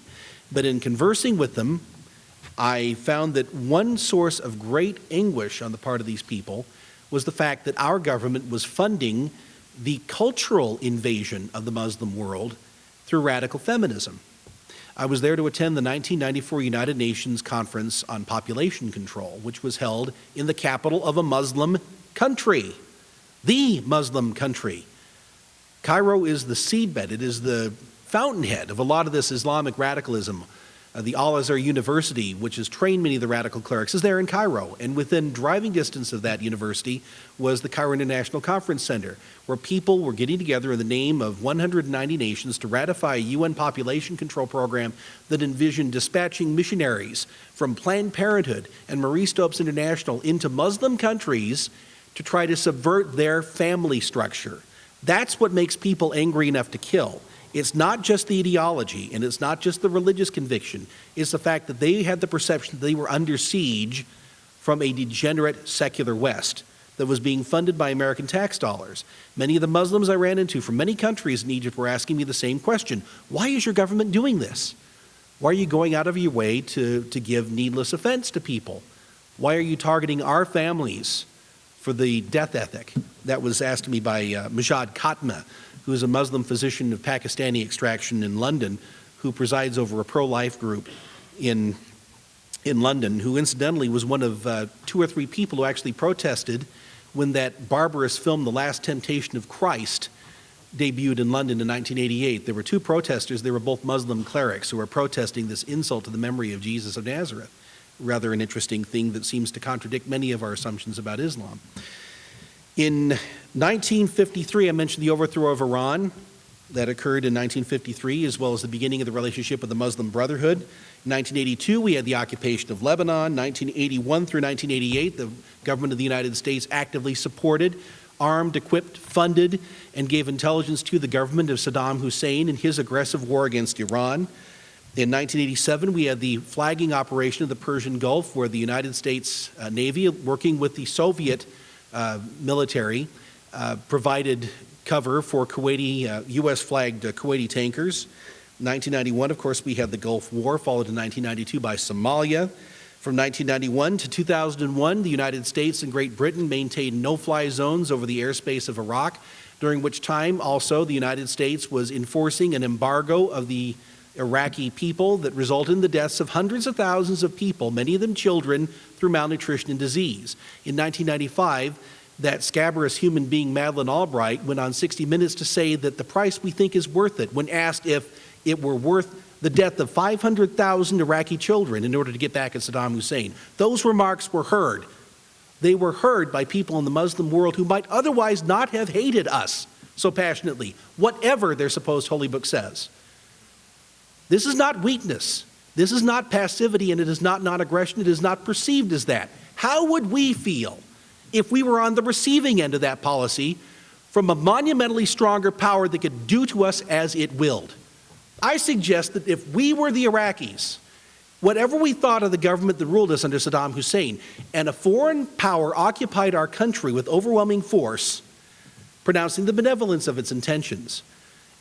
But in conversing with them, I found that one source of great anguish on the part of these people was the fact that our government was funding the cultural invasion of the Muslim world through radical feminism. I was there to attend the 1994 United Nations Conference on Population Control, which was held in the capital of a Muslim country, the Muslim country. Cairo is the seedbed, it is the fountainhead of a lot of this Islamic radicalism. The Al-Azhar University, which has trained many of the radical clerics, is there in Cairo. And within driving distance of that university was the Cairo International Conference Center, where people were getting together in the name of 190 nations to ratify a UN population control program that envisioned dispatching missionaries from Planned Parenthood and Marie Stopes International into Muslim countries to try to subvert their family structure. That's what makes people angry enough to kill. It's not just the ideology, and it's not just the religious conviction. It's the fact that they had the perception that they were under siege from a degenerate secular West that was being funded by American tax dollars. Many of the Muslims I ran into from many countries in Egypt were asking me the same question. Why is your government doing this? Why are you going out of your way to give needless offense to people? Why are you targeting our families for the death ethic? That was asked to me by Majad Khatma, who is a Muslim physician of Pakistani extraction in London, who presides over a pro-life group in London, who incidentally was one of 2 or 3 people who actually protested when that barbarous film, The Last Temptation of Christ, debuted in London in 1988. There were two protesters. They were both Muslim clerics who were protesting this insult to the memory of Jesus of Nazareth. Rather an interesting thing that seems to contradict many of our assumptions about Islam. In 1953, I mentioned the overthrow of Iran. That occurred in 1953, as well as the beginning of the relationship with the Muslim Brotherhood. In 1982, we had the occupation of Lebanon. 1981 through 1988, the government of the United States actively supported, armed, equipped, funded, and gave intelligence to the government of Saddam Hussein in his aggressive war against Iran. In 1987, we had the flagging operation of the Persian Gulf, where the United States Navy, working with the Soviet military, provided cover for Kuwaiti, U.S.-flagged Kuwaiti tankers. In 1991, of course, we had the Gulf War, followed in 1992 by Somalia. From 1991 to 2001, the United States and Great Britain maintained no-fly zones over the airspace of Iraq, during which time also the United States was enforcing an embargo of the Iraqi people that resulted in the deaths of hundreds of thousands of people, many of them children, through malnutrition and disease. In 1995, that scabrous human being, Madeleine Albright, went on 60 Minutes to say that the price we think is worth it when asked if it were worth the death of 500,000 Iraqi children in order to get back at Saddam Hussein. Those remarks were heard. They were heard by people in the Muslim world who might otherwise not have hated us so passionately, whatever their supposed holy book says. This is not weakness. This is not passivity, and it is not non-aggression. It is not perceived as that. How would we feel if we were on the receiving end of that policy from a monumentally stronger power that could do to us as it willed? I suggest that if we were the Iraqis, whatever we thought of the government that ruled us under Saddam Hussein, and a foreign power occupied our country with overwhelming force, pronouncing the benevolence of its intentions,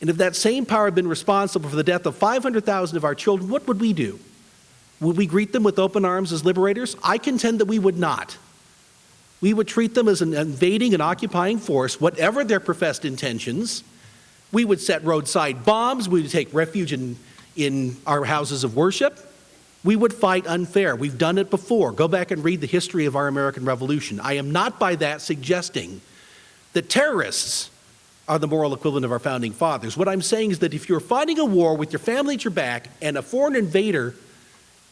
and if that same power had been responsible for the death of 500,000 of our children, what would we do? Would we greet them with open arms as liberators? I contend that we would not. We would treat them as an invading and occupying force, whatever their professed intentions. We would set roadside bombs. We would take refuge in our houses of worship. We would fight unfair. We've done it before. Go back and read the history of our American Revolution. I am not by that suggesting that terrorists are the moral equivalent of our founding fathers. What I'm saying is that if you're fighting a war with your family at your back and a foreign invader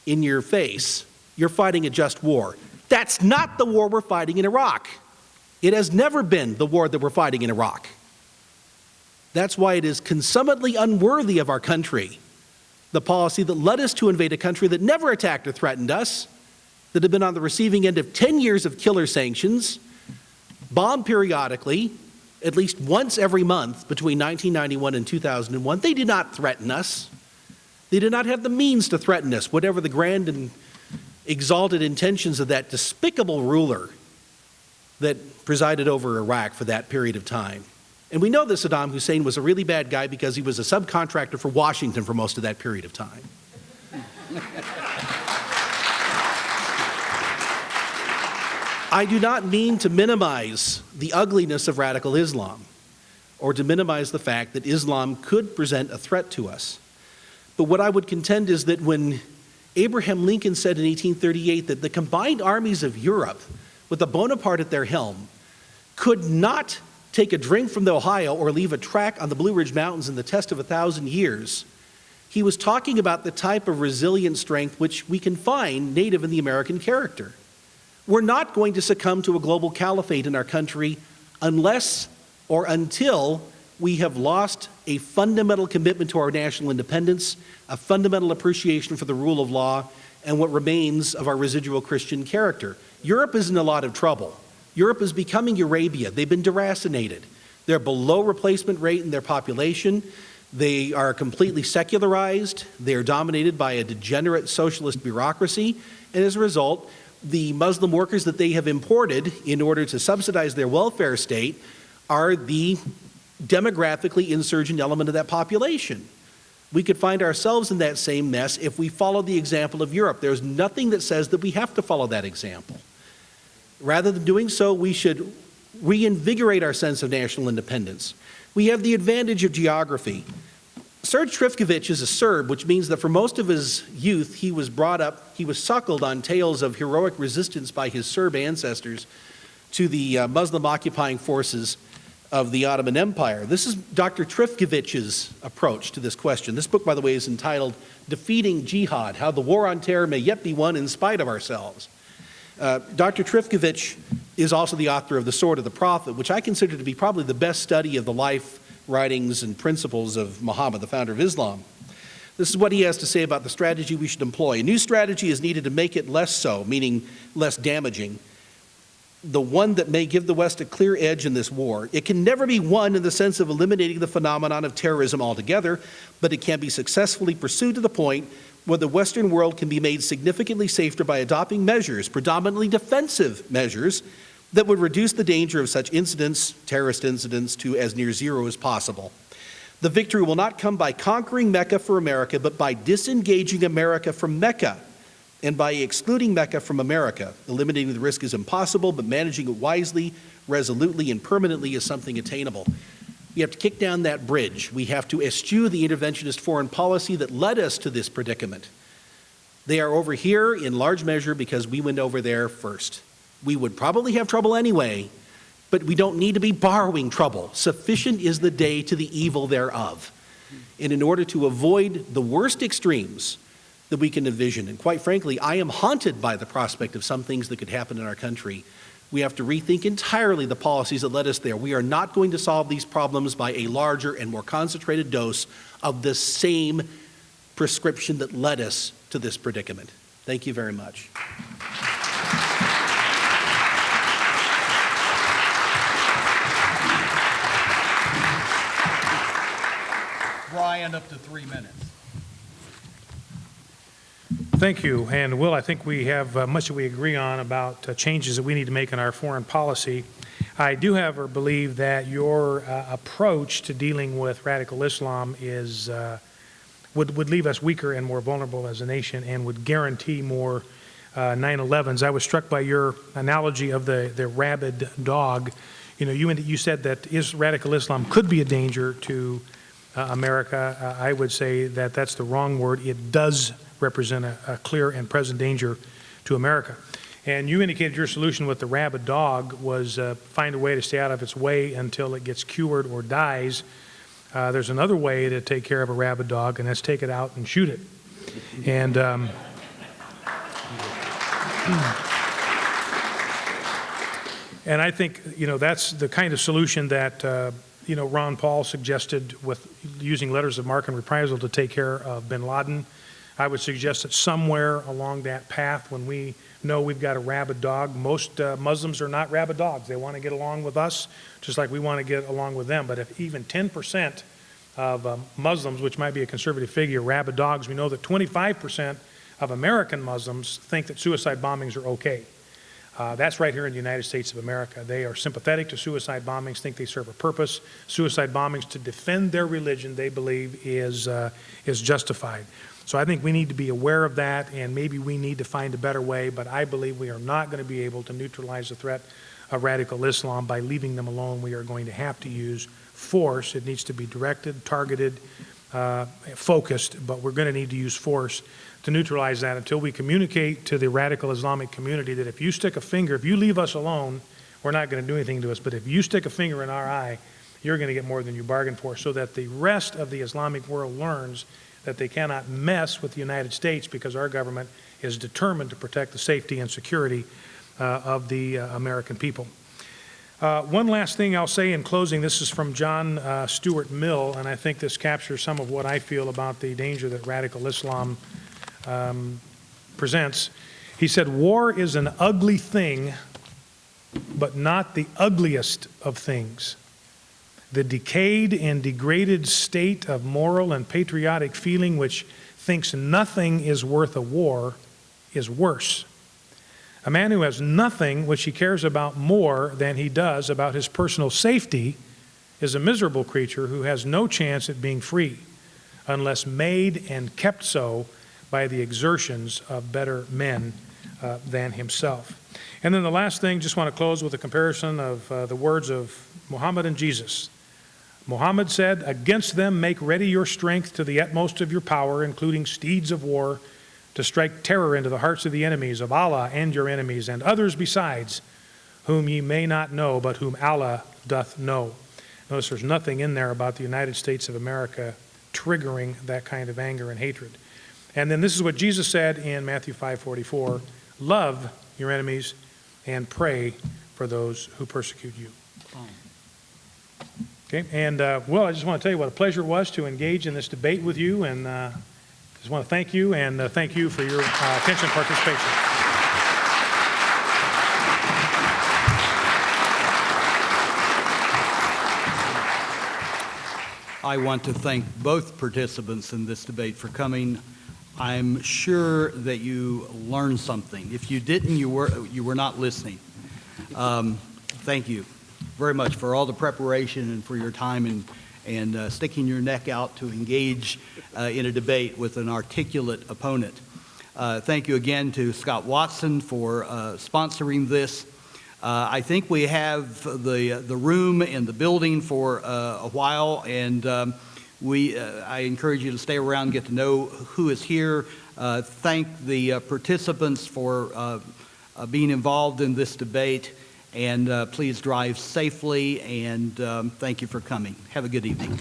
in your face, you're fighting a just war. That's not the war we're fighting in Iraq. It has never been the war that we're fighting in Iraq. That's why it is consummately unworthy of our country, the policy that led us to invade a country that never attacked or threatened us, that had been on the receiving end of 10 years of killer sanctions, bombed periodically, at least once every month between 1991 and 2001. They did not threaten us. They did not have the means to threaten us, whatever the grand and exalted intentions of that despicable ruler that presided over Iraq for that period of time. And we know that Saddam Hussein was a really bad guy because he was a subcontractor for Washington for most of that period of time. I do not mean to minimize the ugliness of radical Islam or to minimize the fact that Islam could present a threat to us. But what I would contend is that when Abraham Lincoln said in 1838 that the combined armies of Europe, with a Bonaparte at their helm, could not take a drink from the Ohio or leave a track on the Blue Ridge Mountains in the test of 1,000 years, he was talking about the type of resilient strength which we can find native in the American character. We're not going to succumb to a global caliphate in our country unless or until we have lost a fundamental commitment to our national independence, a fundamental appreciation for the rule of law, and what remains of our residual Christian character. Europe is in a lot of trouble. Europe is becoming Arabia. They've been deracinated. They're below replacement rate in their population. They are completely secularized. They are dominated by a degenerate socialist bureaucracy. And as a result, the Muslim workers that they have imported in order to subsidize their welfare state are the demographically insurgent element of that population. We could find ourselves in that same mess if we follow the example of Europe. There's nothing that says that we have to follow that example. Rather than doing so, we should reinvigorate our sense of national independence. We have the advantage of geography. Serge Trifkovic is a Serb, which means that for most of his youth, he was suckled on tales of heroic resistance by his Serb ancestors to the Muslim occupying forces of the Ottoman Empire. This is Dr. Trifkovich's approach to this question. This book, by the way, is entitled Defeating Jihad, How the War on Terror May Yet Be Won in Spite of Ourselves. Dr. Trifkovich is also the author of The Sword of the Prophet, which I consider to be probably the best study of the life, writings, and principles of Muhammad, the founder of Islam. This is what he has to say about the strategy we should employ. A new strategy is needed to make it less so, meaning less damaging, the one that may give the West a clear edge in this war. It can never be won in the sense of eliminating the phenomenon of terrorism altogether, but it can be successfully pursued to the point where the Western world can be made significantly safer by adopting measures, predominantly defensive measures, that would reduce the danger of such incidents, terrorist incidents, to as near zero as possible. The victory will not come by conquering Mecca for America, but by disengaging America from Mecca, and by excluding Mecca from America. Eliminating the risk is impossible, but managing it wisely, resolutely, and permanently is something attainable. We have to kick down that bridge. We have to eschew the interventionist foreign policy that led us to this predicament. They are over here in large measure because we went over there first. We would probably have trouble anyway, but we don't need to be borrowing trouble. Sufficient is the day to the evil thereof. And in order to avoid the worst extremes that we can envision, and quite frankly, I am haunted by the prospect of some things that could happen in our country, we have to rethink entirely the policies that led us there. We are not going to solve these problems by a larger and more concentrated dose of the same prescription that led us to this predicament. Thank you very much. Bryan, up to 3 minutes. Thank you. And Will, I think we have much that we agree on about changes that we need to make in our foreign policy. I do, however, believe that your approach to dealing with radical Islam is would leave us weaker and more vulnerable as a nation and would guarantee more 9/11s. I was struck by your analogy of the rabid dog. You know, you said that radical Islam could be a danger to America. I would say that that's the wrong word. It does represent a clear and present danger to America. And you indicated your solution with the rabid dog was find a way to stay out of its way until it gets cured or dies. There's another way to take care of a rabid dog, and that's take it out and shoot it. And and I think, you know, that's the kind of solution that you know, Ron Paul suggested with using letters of marque and reprisal to take care of bin Laden. I would suggest that somewhere along that path, when we know we've got a rabid dog, most Muslims are not rabid dogs. They want to get along with us, just like we want to get along with them. But if even 10% of Muslims, which might be a conservative figure, rabid dogs, we know that 25% of American Muslims think that suicide bombings are okay. That's right here in the United States of America. They are sympathetic to suicide bombings, think they serve a purpose. Suicide bombings to defend their religion, they believe, is justified. So I think we need to be aware of that, and maybe we need to find a better way, but I believe we are not going to be able to neutralize the threat of radical Islam by leaving them alone. We are going to have to use force. It needs to be directed, targeted, focused, but we're going to need to use force to neutralize that until we communicate to the radical Islamic community that if you stick a finger, if you leave us alone, we're not going to do anything to us, but if you stick a finger in our eye, you're going to get more than you bargained for, so that the rest of the Islamic world learns that they cannot mess with the United States because our government is determined to protect the safety and security of the American people. One last thing I'll say in closing, this is from John Stuart Mill, and I think this captures some of what I feel about the danger that radical Islam presents. He said, "War is an ugly thing, but not the ugliest of things. The decayed and degraded state of moral and patriotic feeling which thinks nothing is worth a war is worse. A man who has nothing which he cares about more than he does about his personal safety is a miserable creature who has no chance at being free unless made and kept so by the exertions of better men than himself." And then the last thing, just want to close with a comparison of the words of Muhammad and Jesus. Muhammad said, "Against them make ready your strength to the utmost of your power, including steeds of war, to strike terror into the hearts of the enemies of Allah and your enemies, and others besides, whom ye may not know, but whom Allah doth know." Notice there's nothing in there about the United States of America triggering that kind of anger and hatred. And then this is what Jesus said in Matthew 5:44, love your enemies and pray for those who persecute you. Okay, and well, I just want to tell you what a pleasure it was to engage in this debate with you, and just want to thank you, and thank you for your attention and participation. I want to thank both participants in this debate for coming. I'm sure that you learned something. If you didn't, you were not listening. Thank you very much for all the preparation and for your time and sticking your neck out to engage in a debate with an articulate opponent. Thank you again to Scott Watson for sponsoring this. I think we have the room and the building for a while, and I encourage you to stay around, get to know who is here. Thank the participants for being involved in this debate, and please drive safely, and thank you for coming. Have a good evening.